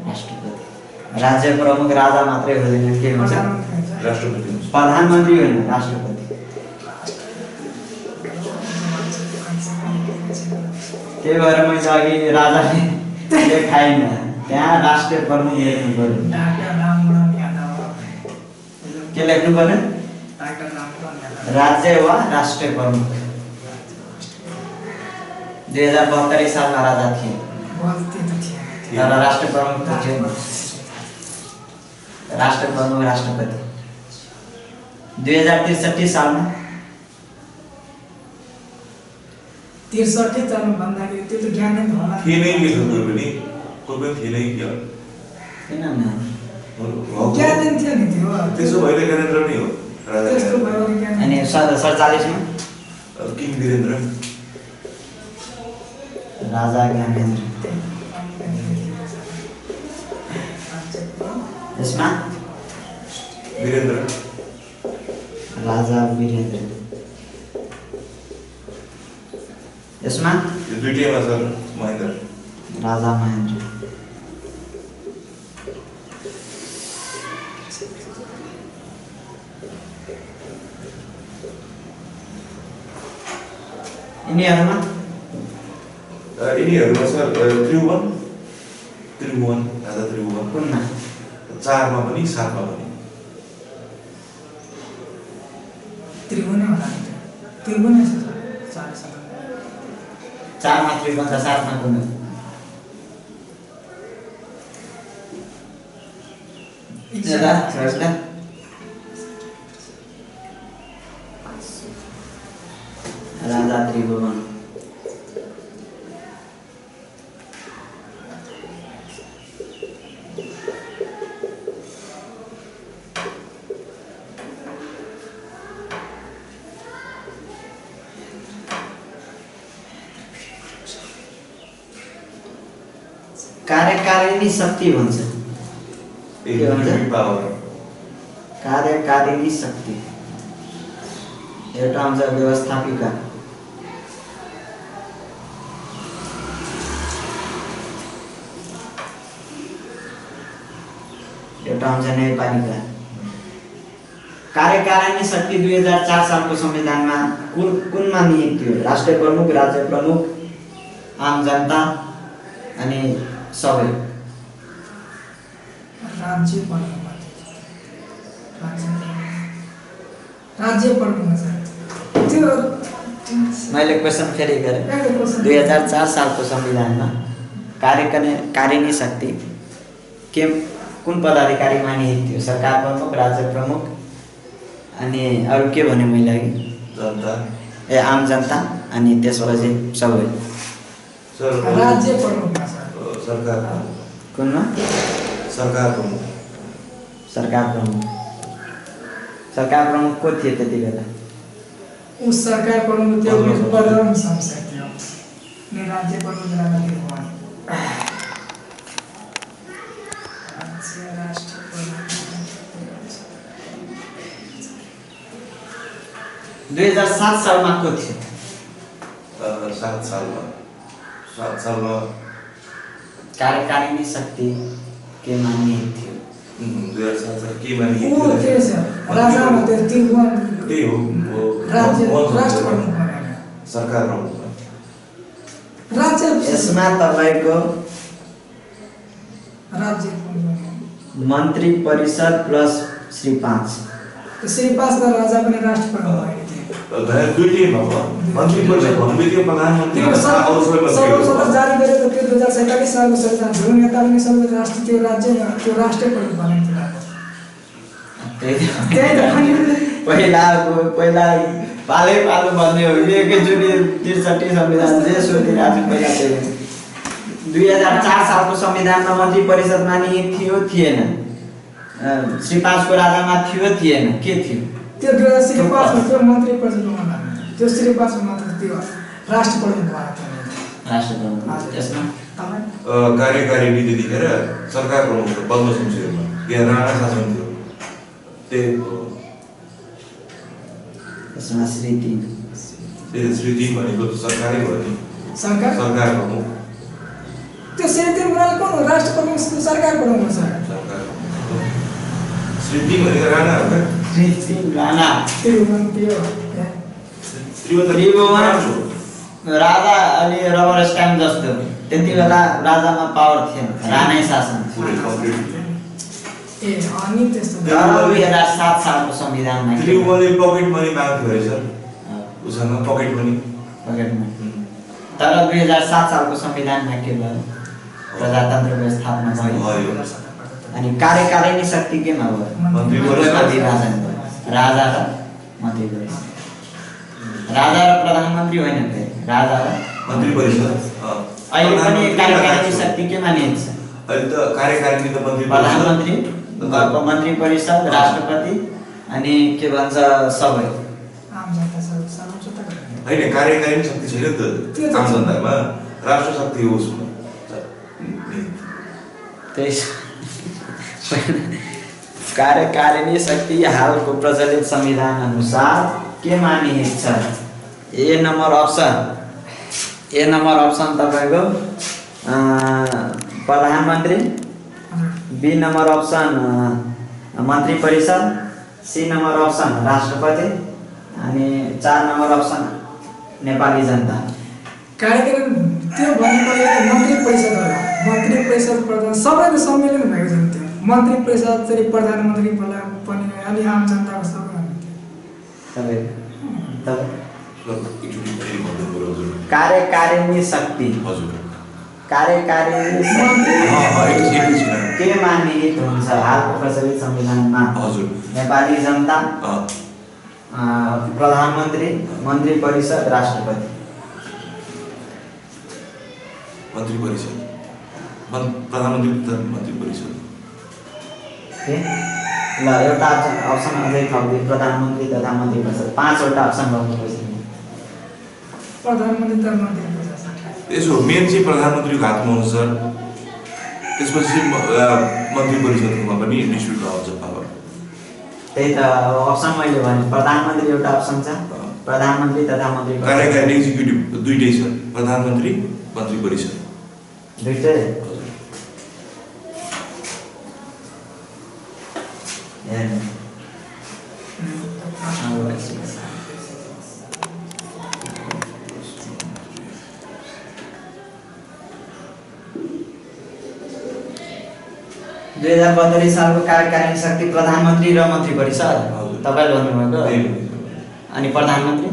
राष्ट्रपति। राज्य प्रमुख राजा मात्रै हुँदैन, के हुन्छ? राष्ट्रपति। प्रधानमन्त्री होइन, राष्ट्रपति। त्यही भएर मैले अघि राजाले लेखाइन, त्यहाँ राष्ट्र प्रमुख लेख्नु पर्यो। डाक्टर रामवरण यादव के लेख्नु पर्यो? डाक्टर रामवरण यादव राज्य वा राष्ट्र प्रमुख। 2072 सालमा राजा थिए तर राष्ट्र प्रमुख त थिएन। राष्ट्र प्रमुख राष्ट्रपति। 2063 सालमा 63 सालमा भन्दाखेरि त्यो त ज्ञानेन्द्र होला थिएन नि कोही पनि थिएन कि किन न ज्ञानेन्द्र थियो नि त्यो त्यसो भएर ज्ञानेन्द्र नै हो राजा। त्यस्तो भयो नि ज्ञानेन्द्र। अनि 47 मा किङ वीरेन्द्र राजा ज्ञानेन्द्र। यसमा वीरेन्द्र राजा वीरेन्द्र। यसमा यो दुईटैमा सर महेन्द्र राजा महेन्द्र। यिनीहरूमा सर त्रिभुवन राजा त्रिभुवन कुनमा 4 मा पनि 7 मा पनि त्रिभुवन होला नि त्रिभुवन छ 4 मा त्रिभुवन र 7 मा कुन जरा सर्चला राजा त्रिभुवन कार्यकारिणी शक्ति भन्छ। के भन्छ? कार्यकारिणी शक्ति एउटा हुन्छ व्यवस्थापिका। एउटा हुन्छ न्यायपालिका। कार्यकारिणी शक्ति 2004 सालको संविधानमा कुनमा नियुक्त थियो? राष्ट्रिय प्रमुख, राज्य प्रमुख, आम जनता अनि सबै। राज्य प्रमुख त्यो मैले क्वेसन फेरि गरेँ। 2004 सालको संविधानमा कार्यकारिणी शक्ति के कुन पदाधिकारीमा नियुक्त थियो? सरकार प्रमुख, राज्य प्रमुख अनि अरू के भने मैले अघि? जनता आम जनता अनि त्यसपछि सबै। राज्य प्रमुख सरकार कुनमा? सरकार प्रमुख। सरकार प्रमुख को थिए त्यति बेला? उस सरकार प्रमुख त्यो परम संसद थियो नि। राज्य प्रमुख राजा त्रिभुवन। राष्ट्र प्रमुख 2007 सालमा को थियो? 7 सालमा कार्यकारिणी शक्ति के मान्य थियो? 2007 साल के मान्य थियो? राजा मात्र त्रिभुवन त्यही हो राज्य राष्ट्र प्रमुख भनेर सरकार प्रमुख राज्य। यसमा तपाईको राज्य मन्त्री परिषद प्लस श्री 5 श्री 5 का राजा पनि राष्ट्र प्रमुख भएको थियो। दुईटै भयो। मन्त्री परिषद भन्नुबित्तिकै प्रधानमन्त्री सर्वोच्च जारी गरेको त्यो 2047 सालको संविधान जुन नेताले सबै राष्ट्र त्यो राज्य त्यो राष्ट्र प्रमुख भनेको पहिला पालो भन्ने हो कि एकैचोटि 63 संविधान जे सोधिरहेको पहिला त्यही 2004 सालको संविधानमा मन्त्री परिषदमा नियुक्त थियो थिएन? श्री 5 को राजामा थियो थिएन? के थियो? त्यो 2005 मा त्यो मन्त्री परिषदमा त्यो श्री 5 मा मात्र त्यो राष्ट्र प्रमुख भएको थियो। राष्ट्र प्रमुख यसमा कार्यकारिणी त्यतिखेर सरकार प्रमुख पद्म शमशेरमा यहाँ राणा शासन थियो। यसमा श्री 3 भनेको सरकारै भयो नि। सरकार प्रमुख त्यो श्री 3 बनाले कुन राष्ट्र प्रमुख सरकार प्रमुख हो? श्री 3 भनेको राणा हो क्या? श्री 3 राणा त्रिभुवन त्यो राजा अनि रबर स्ट्याम्प जस्तो त्यति बेला राजामा पावर थिएन, राणै शासन थियो। अनि त्यस्तो 2007 सालको संविधानमा त्रिभुवनले पकेट मनी माग्थ्यो रहेछ उसँग पकेट मनी। तर 2007 सालको संविधानमा के भयो? प्रजातन्त्र व्यवस्थापन भयो। अनि कार्यकारिणी शक्ति केमा भयो? मन्त्री विभाजन भयो। राजा र मन्त्री परिषद। राजा र प्रधानमन्त्री होइन फेरि राजा र मन्त्री परिषद। अहिले पनि कार्यकारिणी शक्ति केमा नियुक्त छ? अहिले त कार्यकारिणी त मन्त्री प्रधानमन्त्री, मन्त्री परिषद, राष्ट्रपति अनि के भन्छ सबै। आम जनता सर्वोच्च होइन कार्यकारिणी शक्ति छैन त आम जनतामा, राष्ट्र शक्ति हो उसमा। त्यही कार्यकारिणी शक्ति हालको प्रचलित संविधान अनुसार के मानिएको छ? ए नम्बर अप्सन तपाईँको प्रधानमन्त्री, बी नम्बर अप्सन मन्त्री परिषद, सी नम्बर अप्सन राष्ट्रपति अनि 4 नम्बर अप्सन नेपाली जनता। कार्यक्रम त्यो भन्नुपर्ने मन्त्री परिषद होला। मन्त्री परिषद प्रधान सबैको सम्मेलन भएको छ त्यो। मन्त्री परिषद चाहिँ प्रधानमन्त्री पनि अलि आम जनताको सबै कार्यकारिणी शक्ति कार्यकारिणी के मानित हुन्छ हालको प्रचलित संविधानमा? नेपाली जनता, प्रधानमन्त्री, मन्त्री परिषद, राष्ट्रपति। मन्त्री परिषद, प्रधानमन्त्री तथा मन्त्री परिषद। ल एउटा अप्सन अझै थपिदिए प्रधानमन्त्री तथा मन्त्री परिषद। 5 वटा अप्सन गर्नुपर्छ। प्रधानमन्त्री तथा मन्त्री परिषद। यसो मेन चाहिँ प्रधानमन्त्रीको हातमा हुन्छ सर। त्यसपछि मन्त्री परिषदमा पनि डिस्ट्रिक्ट आउँछ पावर। त्यही त अप्सन मैले भने प्रधानमन्त्री एउटा अप्सन छ, प्रधानमन्त्री तथा मन्त्री परिषद। कार्यकारी एक्जिक्युटिभ दुईटै छ, प्रधानमन्त्री मन्त्री परिषद दुईटै। दुई 2072 सालको कार्यकारिणी शक्ति प्रधानमन्त्री र मन्त्री परिषद। तपाईले भन्नुभएको। अनि प्रधानमन्त्री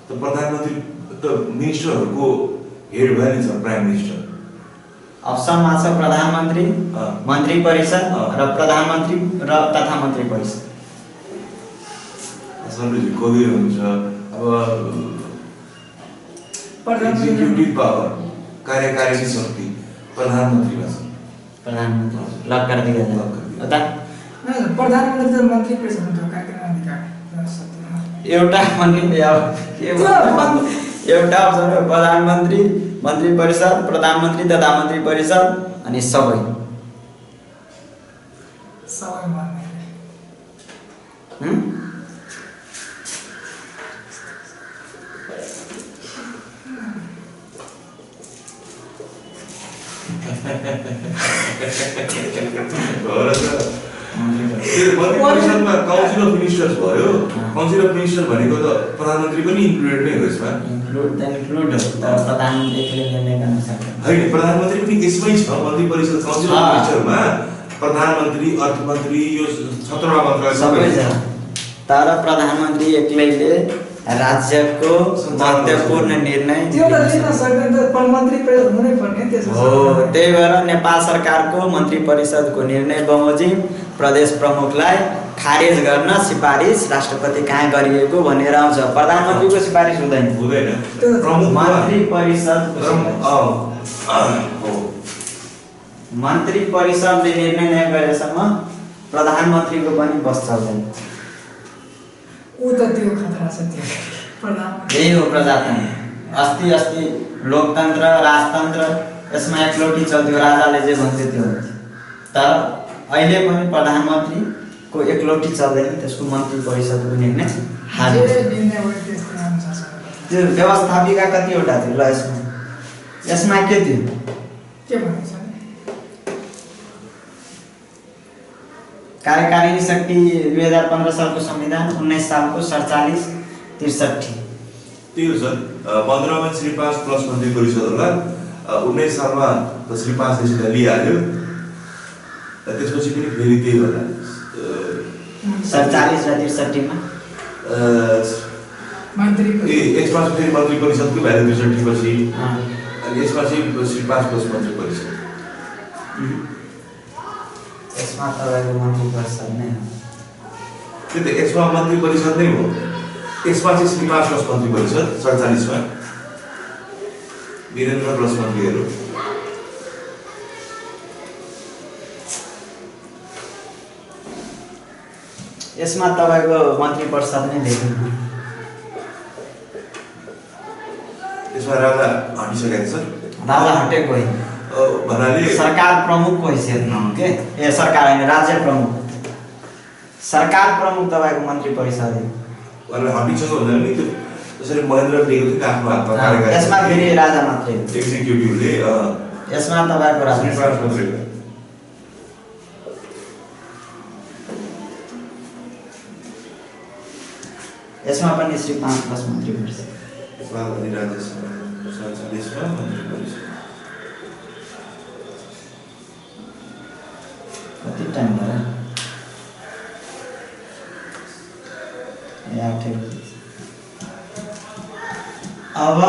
त प्रधानमन्त्री त मिनिस्टरहरूको हेड भयो नि, प्राइम मिनिस्टर। अप्सनमा छ प्रधानमन्त्री, मन्त्री परिषद र प्रधानमन्त्री र तथा मन्त्री परिषद। सबैले कोही हुन्छ। अब एक्जिक्युटिभ पावर कार्यकारिणी शक्ति प्रधानमन्त्रीमा छ। प्रधानमन्त्री लक कर दिया जाए बता। प्रधानमन्त्री त मन्त्री परिषद हुन्छ कार्यकारिणी अधिकार। एउटा भन्ने अब के एउटा अप्सन हो प्रधानमन्त्री, मन्त्री परिषद, प्रधानमन्त्री तथा मन्त्री परिषद अनि सबै मान्ने। परिषदमा काउन्सिल अफ मिनिस्टर्स भयो। काउन्सिल अफ मिनिस्टर भनेको त प्रधानमन्त्री पनि इन्क्लुडेड नै हो यसमा। इन्क्लुड प्रधानमन्त्रीले निर्णय गर्न सक्छ। हैन, प्रधानमन्त्री पनि यसमै छ। मन्त्री परिषद काउन्सिल अफ मिनिस्टरमा प्रधानमन्त्री, अर्थमन्त्री, यो 17 मन्त्रालय सबै छ। तर प्रधानमन्त्री एक्लैले राज्यको महत्त्वपूर्ण निर्णय त्यो त लिन सक्दैन त मन्त्री परिषद हुनै पर्ने त्यसो हो। त्यही भएर नेपाल सरकारको मन्त्री परिषदको निर्णय बमोजिम प्रदेश प्रमुखलाई खारेज गर्न सिफारिस राष्ट्रपति कहाँ गरिएको भनेर आउँछ। प्रधानमन्त्रीको सिफारिस हुँदैन। प्रमुख मन्त्री परिषद मन्त्री परिषदले निर्णय नगरेसम्म प्रधानमन्त्रीको पनि बस चल्दैन। उ त त्यो खतरा छ त्यो प्रधानमन्त्री। यही हो प्रजातन्त्र। अस्ति लोकतन्त्र, राजतन्त्र यसमा एकलौटी चल्थ्यो, राजाले जे भन्थ्यो त्यो हुन्थ्यो। तर अहिले पनि प्रधानमन्त्रीको एकलौटी चल्दैन, त्यसको मन्त्री परिषदको निर्णय हाजिर। त्यो व्यवस्थापिका कतिवटा थियो ल यसमा के थियो? के भन्छ कार्यकारिणी शक्ति 2015 सालको संविधान, 19 सालको 47, 63। त्यो सर 15 मा श्री 5 प्लस मन्त्री परिषद होला। 19 सालमा त श्री 5 ले सिधा लिइहाल्यो। त्यसपछि पनि फेरि त्यही होला। 47 र 63 मा मन्त्री यसमा फेरि मन्त्री परिषदको भ्यालु 63 पछि अनि यसमा चाहिँ श्री 5 प्लस मन्त्री परिषद। यसमा तपाईको मन्त्री परिषद नै हो। त्यो त यसमा मन्त्री परिषद नै हो। यसमा चाहिँ श्री 5 प्लस मन्त्री परिषद 47 मा वीरेन्द्र प्लस मन्त्रीहरू। यसमा तपाईको मन्त्री परिषद नै देख्नु। यसमा राजा हटिसकेको छ। राजा हटेको होइन, भन्नाले सरकार प्रमुखको हैसियतमा हो के। ए सरकार हैन, राज्य प्रमुख। सरकार प्रमुख तपाईको मन्त्री परिषद हो। उहाँले हटिसक्यो भन्दा नि त्यो त्यसरी महेन्द्र दिएको थियो आफ्नो हातमा यसमा फेरि राजा मात्रै एक्जिक्युटिभले यसमा तपाईँको राजा यसमा पनि श्री 5 वर्ष मन्त्री परिषद नेपाल अधिराज्य सञ्चालिसमा मन्त्री परिषद कति टाइम भयो अब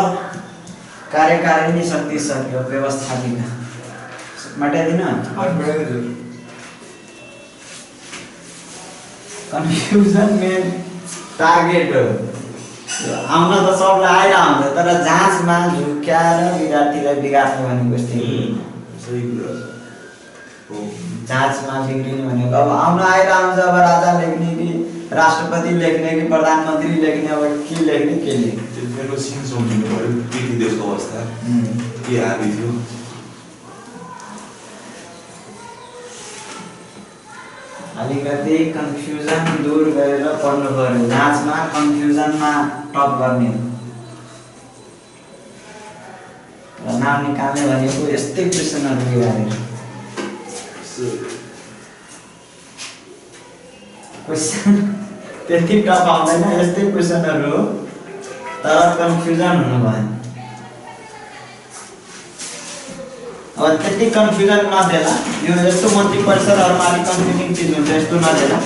कार्यकारिणी शक्ति सक्यो व्यवस्थापिका मटाइदिन कन्फ्युजन मेन टार्गेट हो आउन त सबलाई आइरहन्छ तर जाँचमा झुक्याएर विद्यार्थीलाई बिगार्ने भनेको सही कुरा हो जाँचमा बिग्रिने भनेको अब आउन आइरहन्छ अब राजा लेख्ने कि राष्ट्रपति लेख्ने कि प्रधानमन्त्री लेख्ने अब के लेख्ने के लेख्ने मेरो सिन सम्झिनु पऱ्यो के थियो देशको अवस्था के हाबी थियो अलिकति कन्फ्युजन दूर गरेर पढ्नु पर्यो जाँचमा कन्फ्युजनमा टप गर्ने र नाम निकाल्ने भनेको यस्तै क्वेसनहरू बिगारेर क्वेसन त्यति टप आउँदैन यस्तै क्वेसनहरू हो तर कन्फ्युजन हुनु भएन अब त्यति कन्फ्युजन नदेला यो यस्तो मन्त्री परिषदहरूमा अलिक कन्फ्युजिङ चिज हुन्छ यस्तो नदेला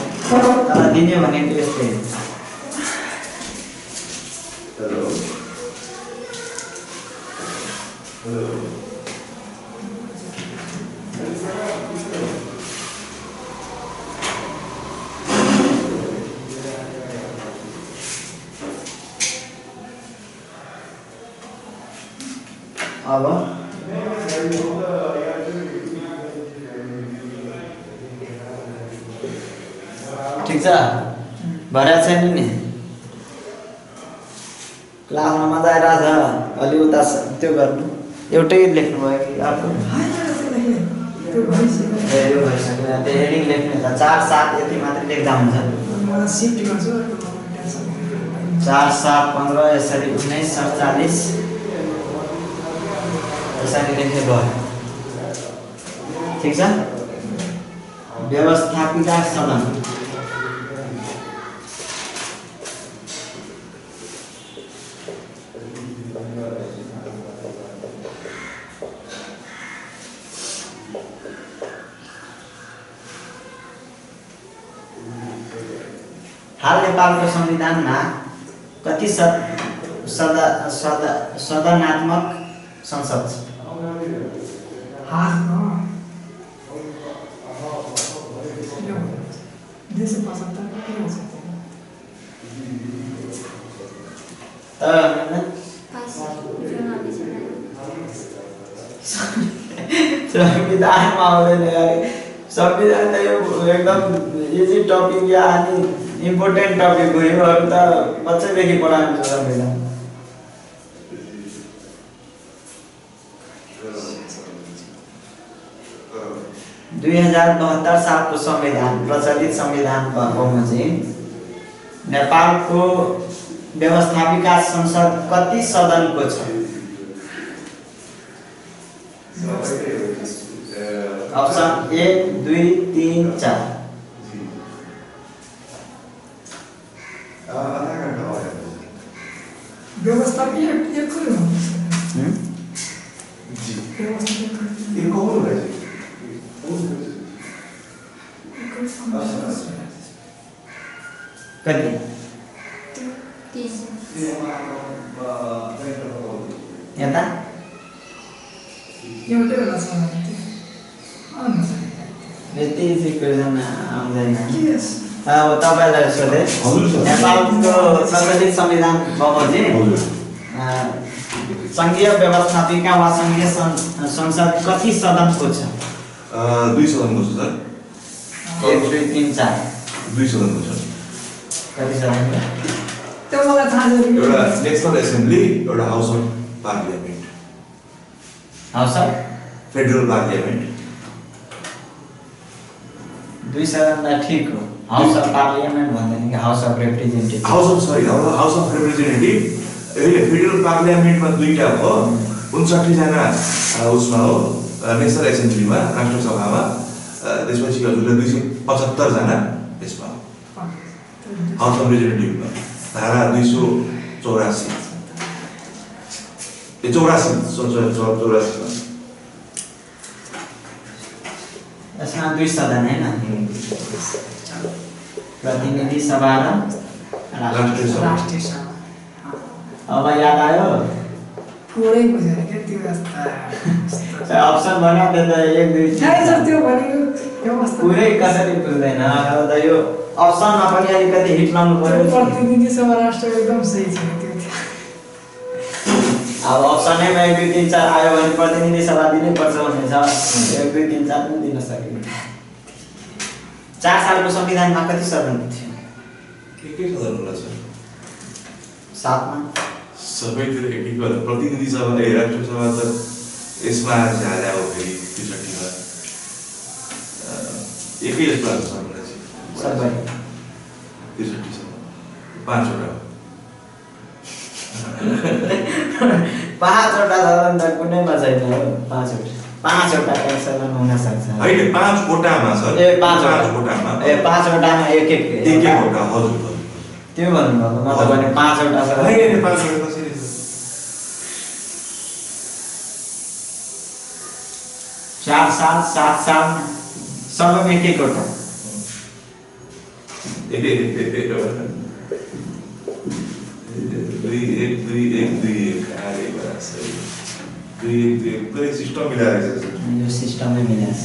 तर दिने भनेको यस्तै अब ठिक छ भर्या छैन नि क्लासमा मजा आइरहेछ अलि उता त्यो गर्नु एउटै लेख्नु भयो कि अर्को यो भइसक्यो त्यो हेडिङ लेख्ने त 4 7 यति मात्रै लेख्दा हुन्छ 4 7 15 यसरी 19 47 यसरी लेख्ने भयो ठिक छ व्यवस्थापिका सदन हाल नेपालको संविधानमा कति सदनात्मक संसद छ संविधानमा आउँदैन संविधान त यो एकदम इजी टपिक या अनि इम्पोर्टेन्ट टपिक हो यो अरू त बच्चैदेखि पढाइन्छ संविधान 2072 सालको संविधान प्रचलित संविधान भएकोमा चाहिँ नेपालको व्यवस्थापिका संसद कति सदनको छ अप्सन 1 2 3 4 व्यवस्थापिका एक को जी इनको हो रहा है कति यता एउटै होला यति इक्वेसन आउँदैन अब तपाईलाई सोधे नेपालको प्रचलित संविधान बमोजिम संघीय व्यवस्थापिका वा संघीय संसद कति सदनको छ 2 सदनको छ सर 1 2 3 4 2 सदनको छ त्यो मलाई थाहा छ एउटा नेशनल एसेम्ब्ली एउटा house of parliament house of federal parliament 2 सदनलाई ठीक हो हाउस अफ पार्लियामेन्ट भन्दैन कि house of representative house of representative federal पार्लियामेन्टमा 2टा हो 59 जना उसमा हो नेसनल एसेम्ब्लीमा राष्ट्रसभामा त्यसपछि हजुरले 275 जना यसमा हाउस अफ रिप्रेजेन्टेटिभमा धारा 284 यसमा 2 सदन हैन प्रतिनिधि सभा र राष्ट्रिय सभा राष्ट्रिय सभा अब याद आयो पुरै बुझेन के त्यो जस्ता अप्सन बना दे त 1 2 चाहिँ सर त्यो भनेको व्यवस्था पुरै कसरी बुझ्दैन अब त यो अप्सनमा पनि अलिकति हिट लाउनु पर्यो प्रतिनिधि सभा राष्ट्र एकदम सही छ त्यो अब अप्सनैमा 1 2 3 4 आयो भने प्रतिनिधि सभा दिनै पर्छ भन्ने छ 1 2 3 4 पनि दिन सकिन्छ 4 सालको संविधानमा कति सदन थियो के सदन होला सर 7 मा सबैतिर एक गर्दा प्रतिनिधि सभा राष्ट्रिय सभा त यसमा झाल्या हो फेरि 63 मा एकै यसमा सबै सबै 63 सभा 5 वटा 5 वटा सदन त कुनैमा छैन 5 वटा एक सदन हुन सक्छ हैन 5 वटामा सर ए 5 वटामा ए 5 वटामा एक वटा हजुर त्यो भन्नुभएको म त भने 5 वटा छ हैन 5 वटा कसरी 4 साल 7 साल सबैमा एक वटा सिस्टम मिलाएर यो सिस्टममै मिलाछ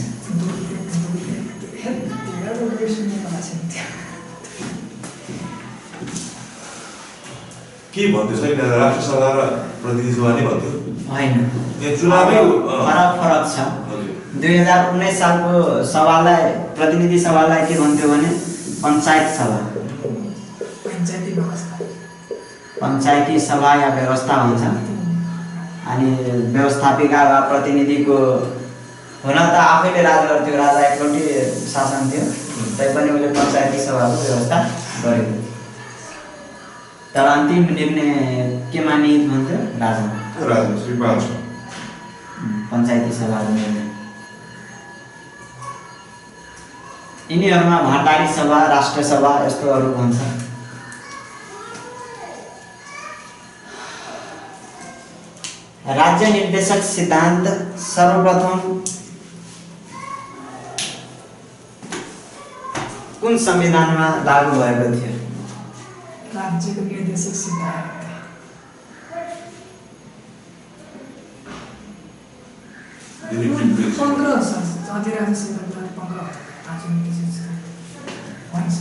के भन्थ्यो सर राष्ट्रिय सभा र प्रतिनिधि सभा नै भन्थ्यो हैन यहाँ चुनावै फरक छ 2019 सालको सभालाई प्रतिनिधि सभालाई के भन्थ्यो भने पञ्चायत सभा पञ्चायती व्यवस्था पञ्चायती सभा या व्यवस्था हुन्छ अनि व्यवस्थापिका वा प्रतिनिधिको हुन त आफैले राज गर्थ्यो राजा एकलौटी शासन थियो तैपनि उले पञ्चायती सभाको व्यवस्था गरेको तर अन्तिम निर्णय के मानित भन्थ्यो राजा श्री 5 पञ्चायती सभाको निर्णय यिनीहरूमा भण्डारी सभा राष्ट्रिय सभा यस्तोहरू भन्छ राज्य निर्देशक सिद्धान्त सर्वप्रथम कुन संविधानमा लागू भएको थियो राज्यको निर्देशक सिद्धान्त 15 अधिराज्य सिद्धान्त 15 राज्य निर्देशक सिद्धान्त भन्छ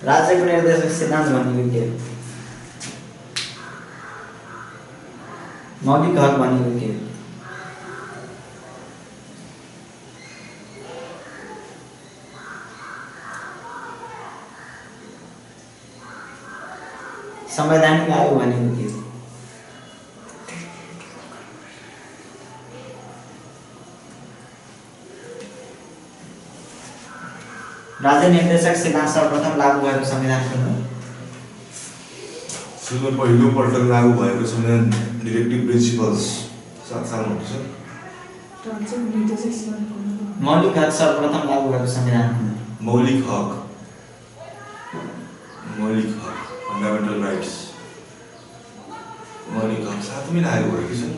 राज्यको निर्देशक सिद्धान्त भनेको के मौलिक हक भनेको के संवैधानिक आयोग भनेको के राज्य निर्देशक सिद्धान्त सर्वप्रथम लागू भएको संविधान कुन हो सुरुमा पहिलो पल्ट लागू भएको संविधान डिरेक्टिभ प्रिन्सिपल्स 7 सालमा हुन्छ राज्य निर्देशक सिद्धान्त मौलिक हक सर्वप्रथम लागू भएको संविधान कुन हो मौलिक हक फन्डामेन्टल राइट्स मौलिक हक 7 महिना आयोग भयो कि सर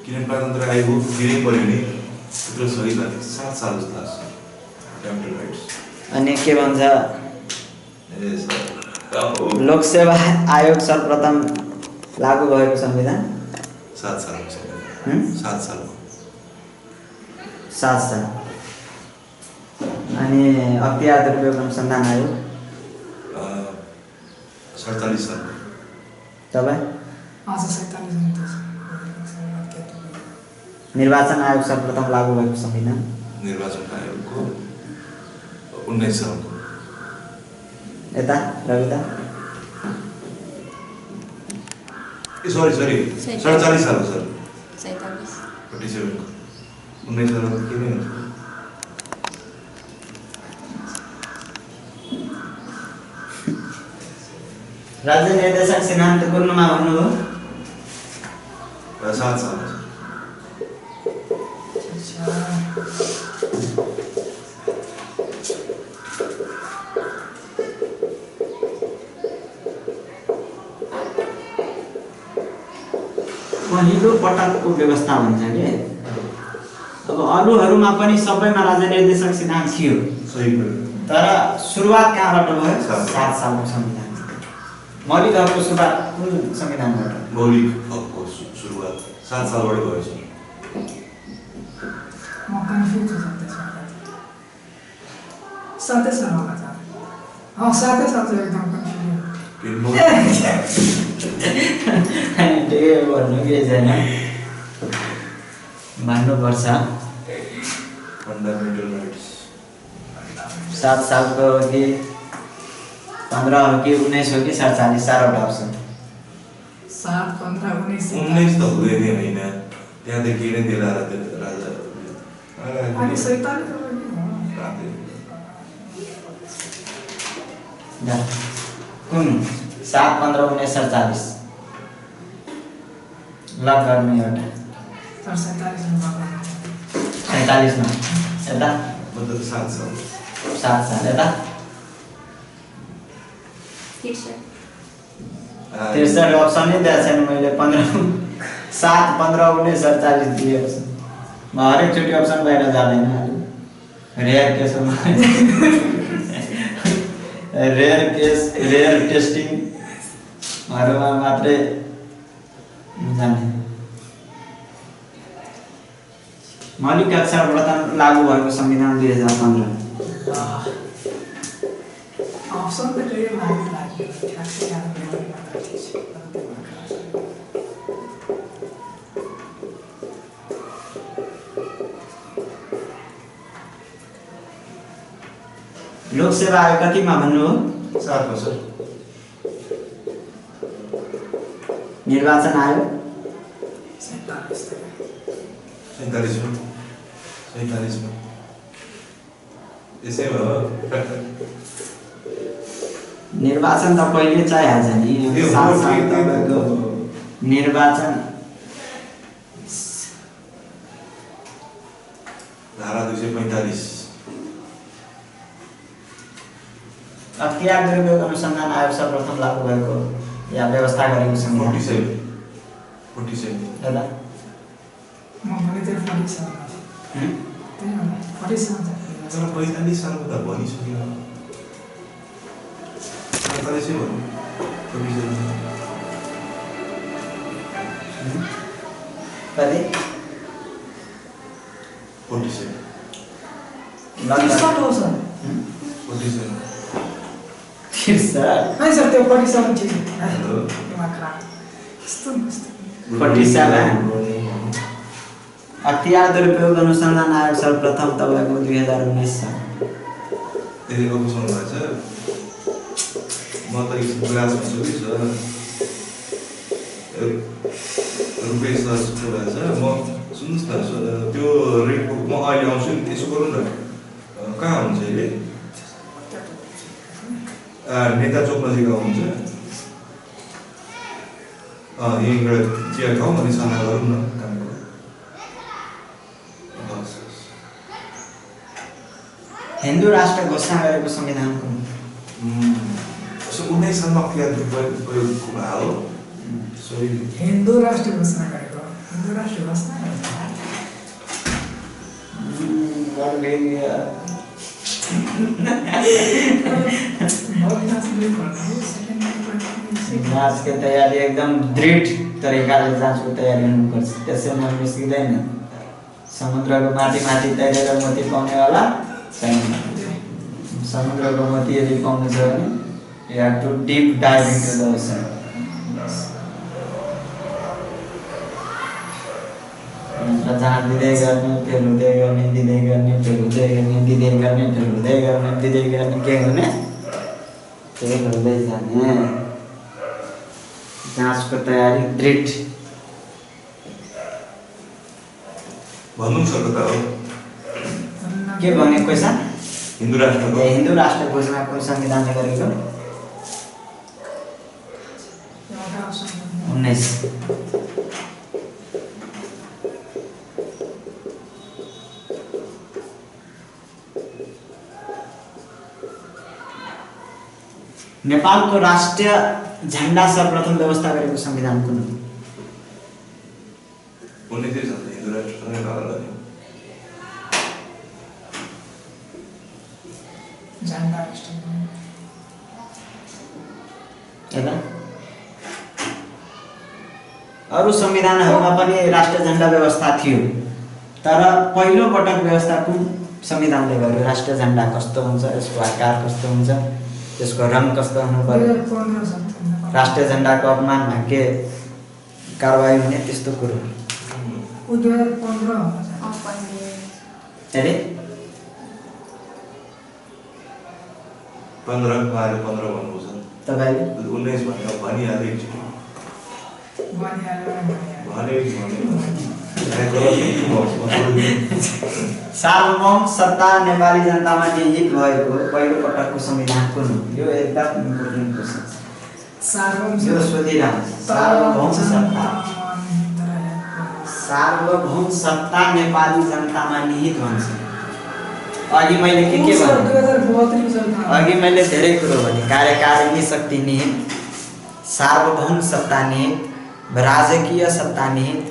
किन प्रजातन्त्र आयोग दिनै पर्यो नि त्यत्रो सही त 7 साल जस्तो लाग्छ फन्डामेन्टल राइट्स अनि के भन्छ ए सर लोकसेवा आयोग सर्वप्रथम लागू भएको संविधान 7 साल छ 7 साल 7 साल अनि अख्तियार दुरुपयोग अनुसन्धान आयोग 47 साल तपाईँ आज 47 निर्वाचन आयोग सर्वप्रथम लागू भएको संविधान निर्वाचन आयोगको 19 सालको यता रविता सरी 47 साल हो सर 47 47 19 साल के नहीं राज्य निर्देशक सिद्धान्त पूर्णमा भन्नु हो 7 साल पहिलो पटकको व्यवस्था भन्छ कि अब अरूहरूमा पनि सबैमा राज्य निर्देशक सिद्धान्त थियो सही भयो तर सुरुवात कहाँबाट भयो 7 सालको संविधान मौलिक हकको सुरुवात कुन संविधानबाट मौलिक हकको सुरुवात 7 सालबाट भयो सर म कन्फ्युज छु साथै साल होला त साथै साल एकदम कन्फ्युज त्यही भन्नु केही छैन भन्नुपर्छ फन्डामेन्टल राइट्स 7 सालको हो कि 15 हो कि 19 हो कि 47 चारवटा अप्सन 7 15 19 19 त हुँदैन हैन त्यहाँदेखि नै दिला राजा अनि 47 कुन 7 15 19 47 लक गर्नु एउटा 47 मा यता मतलब 7 साल 7 साल यता 63 अप्सन नै दिएको छैन मैले 7 15 19 47 दिएको छु म हरेक चोटि अप्सन बाहिर जाँदैन रेयर केसमा रेयर टेस्टिङहरूमा मात्रै जाने मौलिक हक प्रथम लागू भएको संविधान 2015 अप्सन त कहिले लागू लाग्यो ठ्याक्कै याद भएन मात्र थिएछ लोकसेवा आयोग कतिमा भन्नु हो 7 मा सर निर्वाचन आयोग 47 मा यसै हो निर्वाचन त पहिले चाहिहाल्छ नि 7 साल तपाईँको निर्वाचन धारा 245 अख्तियार दुरुपयोग अनुसन्धान आयोग सर्वप्रथम लागू भएको या व्यवस्था गरेको संविधान 47 दादा म भने त्यो 47 त्यही हो 47 तर 45 सालको त भनिसक्यो 47 भन्नु 47 कति 47 47 हो सर 47 सर नहीं सर त्यो 47 ठीक हेलो दिमाग खराब यस्तो 47 अख्तियार दुरुपयोग अनुसन्धान आयोग सर्वप्रथम तपाईँको 2019 साल त्यसले को सुन्नु भएको छ म त क्लास भन्छु कि सर रुपेश सर सुन्नु भएको छ म सुन्नुहोस् न त्यो रिपोर्ट म अहिले आउँछु नि त्यसो गरौँ न कहाँ हुन्छ अहिले नेता चोक नजिक आउनुहुन्छ यहीँबाट चिया खाउँ अनि सल्लाह गरौँ न कामको हिन्दू राष्ट्र घोषणा गरेको संविधान कुन 19 सालमा अख्तियार दुरुपयोगको कुरा हो सही हिन्दू राष्ट्र घोषणा गरेको हिन्दू राष्ट्र घोषणा जाँच के तयारी एकदम दृढ तरिकाले जाँचको तयारी हुनुपर्छ त्यसैमा निस्किँदैन समुद्रको माथि माथि तैरेर मोती पाउनेवाला छैन समुद्रको मोती यदि पाउनु छ भने you have to deep dive into the ocean जहाँ दिँदै गर्ने फेरि हुँदै गर्ने दिँदै गर्ने फेरि हुँदै गर्ने दिँदै गर्ने फेरि हुँदै गर्ने दिँदै गर्ने के गर्ने त्यही हुँदै जाने जाँचको तयारी दृढ। भन्नु सक्दा हो के भन्ने क्वेसन? हिन्दू राष्ट्रको हिन्दू राष्ट्र घोषणा कुन संविधानले गरेको? 19। नेपालको राष्ट्रिय झण्डा सर्वप्रथम व्यवस्था गरेको संविधान कुन हो? 19 साल हिन्दू राष्ट्र नेपाललाई झण्डा हेर्दा अरू संविधानहरूमा पनि राष्ट्रिय झण्डा व्यवस्था थियो, तर पहिलो पटक व्यवस्था कुन संविधानले गर्यो? राष्ट्रिय झण्डा कस्तो हुन्छ, यसको आकार कस्तो हुन्छ, त्यसको रङ कस्तो हुनु पर्यो, 2015 राष्ट्रिय झण्डाको अपमानमा के कारबाही हुने, त्यस्तो कुरो। 2015 अरे 15 भन्नु छ तपाईले 19 भनेर भनिहालेको छु सार्वभौम सत्ता नेपाली जनतामा निहित भएको पहिलो पटकको संविधान कुन हो? यो एकदम इम्पोर्टेन्ट क्वेसन छ। यो सोधिरहन्छ। सार्वभौम सत्ता नेपाली जनतामा निहित भन्छ। अघि मैले के भने? अघि मैले धेरै कुरो भने। कार्यकारिणी शक्ति निहित, सार्वभौम सत्ता निहित, राजकीय सत्ता निहित,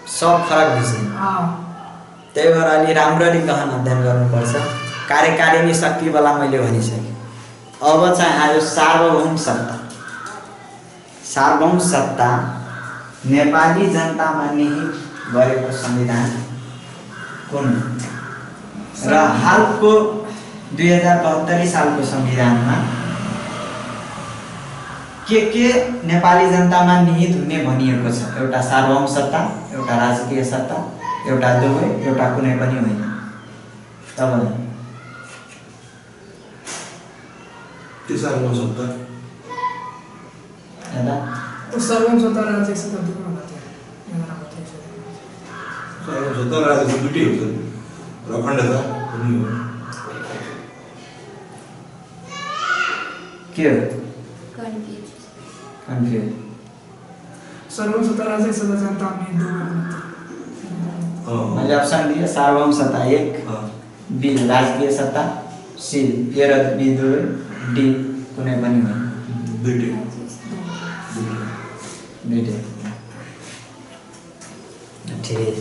सब फरक विषय। त्यही भएर अलि राम्ररी गहन अध्ययन गर्नुपर्छ। कार्यकारिणी शक्तिवाला मैले भनिसकेँ। अब चाहिँ आयो सार्वभौम सत्ता। सार्वभौम सत्ता नेपाली जनतामा निहित गरेको संविधान कुन? र हालको 2072 सालको संविधानमा के नेपाली जनतामा निहित हुने भनिएको छ? एउटा सार्वभौम सत्ता, एउटा राजकीय सत्ता, एउटा दुवै, एउटा कुनै पनि होइन। तपाईँ के सार्वभौम सत्ता? सार्वभौम सत्ता राजकीय सत्ता दुवै हुँदा थियो। सार्वभौम सत्ता राजकीय दुईटै हुन्छ। र अखण्डता पनि हो। के हो? कन्फ्युज। सार्वभौम सत्ता राजकीय सत्ता जनतामा निहित दुवै। मैले अप्सन दिए सार्वभौम सत्ता 1, बी राजकीय सत्ता, सी ए र बी दुवै, डी कुनै पनि होइन। दुईटै। ठिकै छ।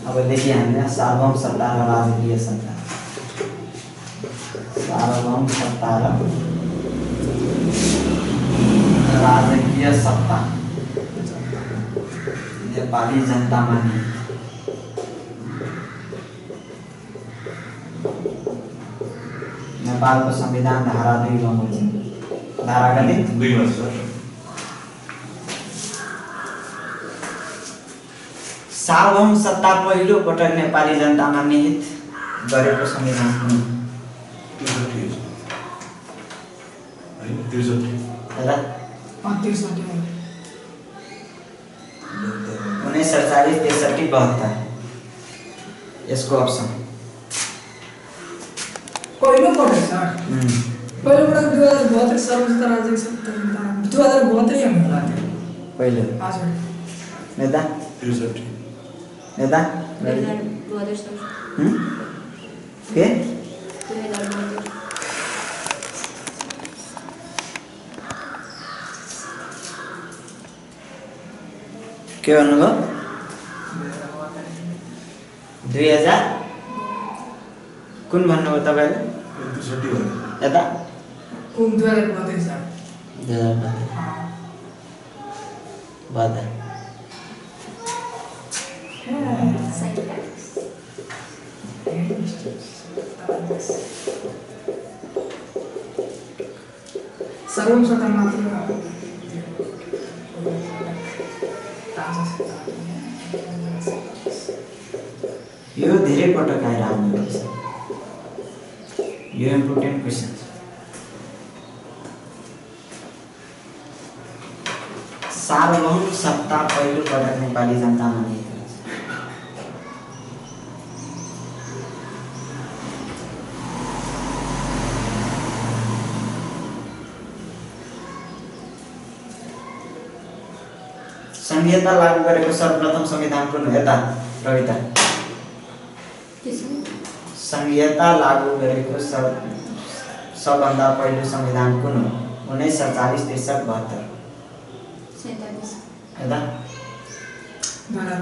अब देखिए हामीले सार्वभौम सत्ता र राजकीय सत्ता। सार्वभौम सत्ता र राजकीय सत्ता नेपाली जनतामा निहित। नेपालको संविधान धारा 2 बमोजिम। धारा कति? 2 मा छ। सार्वभौम सत्ता पहिलो पटक नेपाली जनतामा निहित गरेको संविधान कुन? 63 होइन 63 होला 63 1947 63 72 यसको अप्सन पहिलो पटक सर। पहिलो पटक 2072 सालमा सत्ता राजकीय सत्ता 2072 हामी लाग्यो पहिलो। हजुर नेता 63 नेता 2072 के 2072 के भन्नुभयो? 2000 कुन भन्नुभयो तपाईँले? 63 भने यता 2032 सर। 2072 सार्वभौम सत्ता मात्र यो धेरै पटक आएर आउनु छ। यो इम्पोर्टेन्ट क्वेसन छ। सार्वभौम सत्ता पहिलोपटक नेपाली जनतामा लिएको रहेछ। संहिता लागू गरेको सर्वप्रथम संविधान कुन हो? यता रविता। संहिता लागू गरेको सबभन्दा पहिलो संविधान कुन हो? 1940, 63, 72। यता 72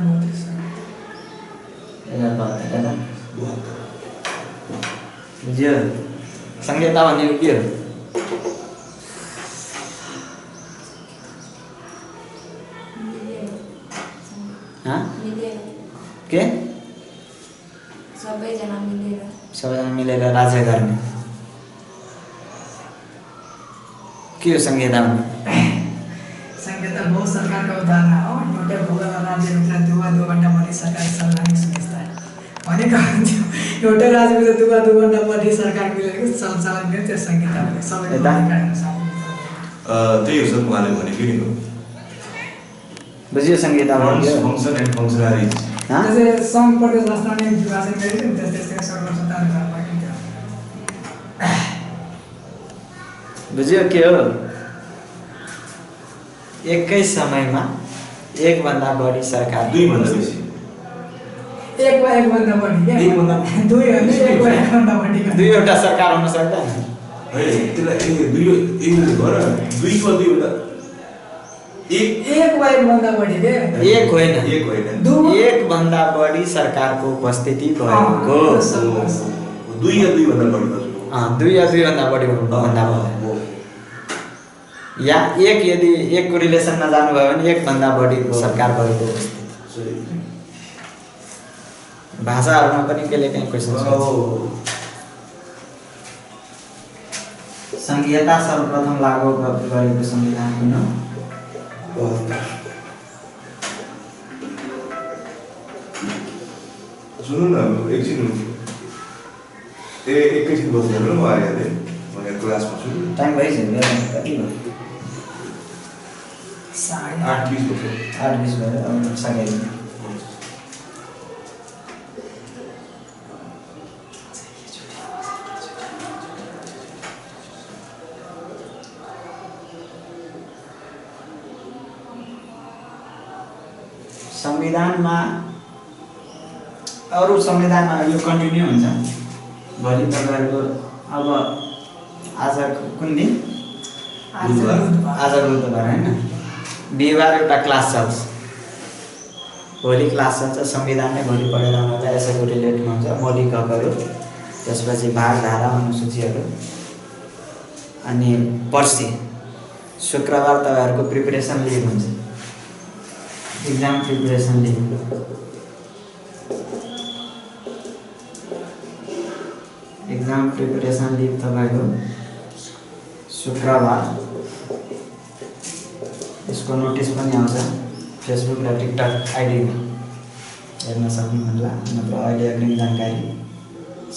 बुझ्यो? संहिता भनेको के हो? के सबैजना मिलेर राज्य गर्ने के हो संहिता भने? संहिता बहुत सरकारको अवधारणा हो। एउटा भूभाग राज्यभित्र दुवटा बढी सरकारी संवैधानिक सुविस्ता भनेको एउटा राज्यभित्र दुवटा बढी सरकार मिलेको सञ्चालन गर्ने त्यो संहिता हो। सबैको अधिकार अनुसार त्यही हो सर उहाँले भनेको नि हो। बुझ्यो संहिता भनेको? Function and functionalities. जस्तै सङ्घ प्रदेश राष्ट्रले विभाजन गरेको नि त्यस्तै सर्वसत्ता अनुसार पाइन्छ। बुझ्यो के हो? एकै समयमा एकभन्दा बढी सरकार, दुईभन्दा बेसी, एकभन्दा बढी क्या? दुई होइन, एकभन्दा बढी। दुईवटा सरकार हुन सक्दैन। त्यसलाई दुईभन्दा एकभन्दा बढी के? एक होइन, एकभन्दा बढी सरकारको उपस्थिति भएको। दुई या दुईभन्दा बढी। दुई या दुईभन्दा बढी भन्दा या एक, यदि एकको रिलेसनमा जानुभयो भने एकभन्दा बढी सरकार भएको उपस्थिति। भाषाहरूमा पनि कहिले काहीँ क्वेसन संहिता सर्वप्रथम लागू गरेको संविधान कुन हो? सुन्नु न एकछिन एकैछिन बस्नु म आइहालेँ। म यहाँ क्लासमा छु। टाइम भइसक्यो कति भयो? 8:20 बज्यो। 8:20 भयो। अब सकिहाल्यो। संविधानमा अरू संविधानमा यो कन्टिन्यू हुन्छ। भोलि तपाईँहरूको अब आज कुन दिन? आज बुधबार होइन? बिहिबार एउटा क्लास चल्छ। भोलि क्लास चल्छ। संविधान नै भोलि पढेर आउनलाई यसैको रिलेटमा हुन्छ। मौलिक हकहरू, त्यसपछि भाग, धारा, अनुसूचीहरू। अनि पर्सि शुक्रबार तपाईँहरूको प्रिपरेसन लिभ हुन्छ। Exam preparation leave. Exam preparation leave तपाईँको शुक्रबार। यसको नोटिस पनि आउँछ फेसबुक र टिकटक आइडीमा हेर्न सक्नुहुन्छ। नत्र अहिले अग्रिम जानकारी।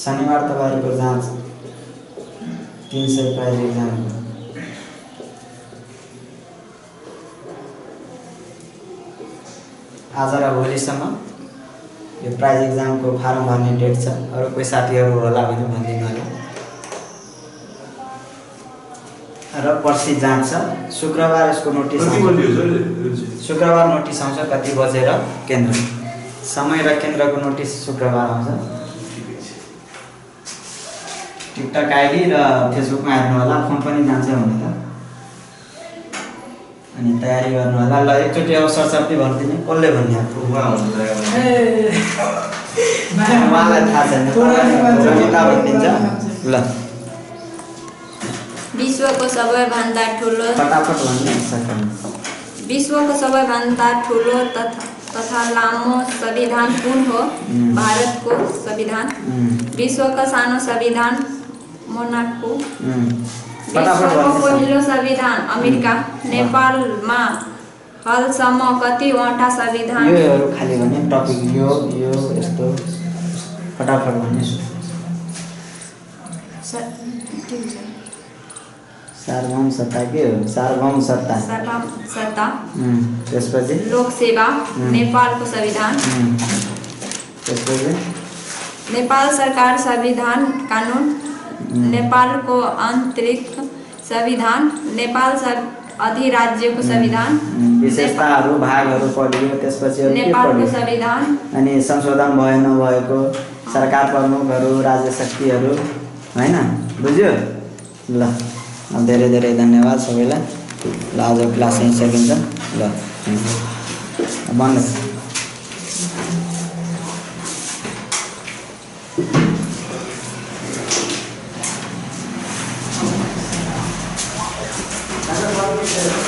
शनिबार तपाईँहरूको जाँच 300 प्राइज एक्जाम। आज र भोलिसम्म यो प्राइज एक्जामको फारम भर्ने डेट छ। अरू कोही साथीहरू होला भने भनिदिनु होला। र पर्सि जाँच छ। शुक्रबार यसको नोटिस आउँछ। शुक्रबार नोटिस आउँछ कति बजेर केन्द्र। समय र केन्द्रको नोटिस शुक्रबार आउँछ। टिकटक आइडी र फेसबुकमा हेर्नु होला। फोन पनि जान्छ भनेर अनि तयारी गर्नु होला। ल एकचोटि अब सरसर्ती भनिदिने। कसले भन्ने? उहाँलाई थाहा छैन। रमिता भनिदिन्छ। ल विश्वको सबैभन्दा ठुलो, फटाफट भन्ने सक्नु। विश्वको सबैभन्दा ठुलो तथा लामो संविधान कुन हो? भारतको संविधान। विश्वको सानो संविधान मोनाको। विश्वको पहिलो संविधान अमेरिका। नेपालमा हालसम्म कतिवटा संविधान? योहरू खाली भन्ने टपिक यो यस्तो फटाफट भन्ने। सार्वभौम सत्ता के हो? सार्वभौम सत्ता। सार्वभौम सत्ता। त्यसपछि लोक सेवा नेपालको संविधान। त्यसपछि नेपाल सरकार संविधान कानुन नेपालको आन्तरिक संविधान नेपाल अधिराज्यको संविधान विशेषताहरू भागहरू पढियो। त्यसपछि अरू के नेपालको पढियो? संविधान अनि संशोधन भयो नभएको सरकार प्रमुखहरू राज्य शक्तिहरू होइन बुझ्यो ल। धेरै धेरै धन्यवाद सबैलाई। ल आज क्लास यहीँ सकिन्छ ल बन्द। Gracias.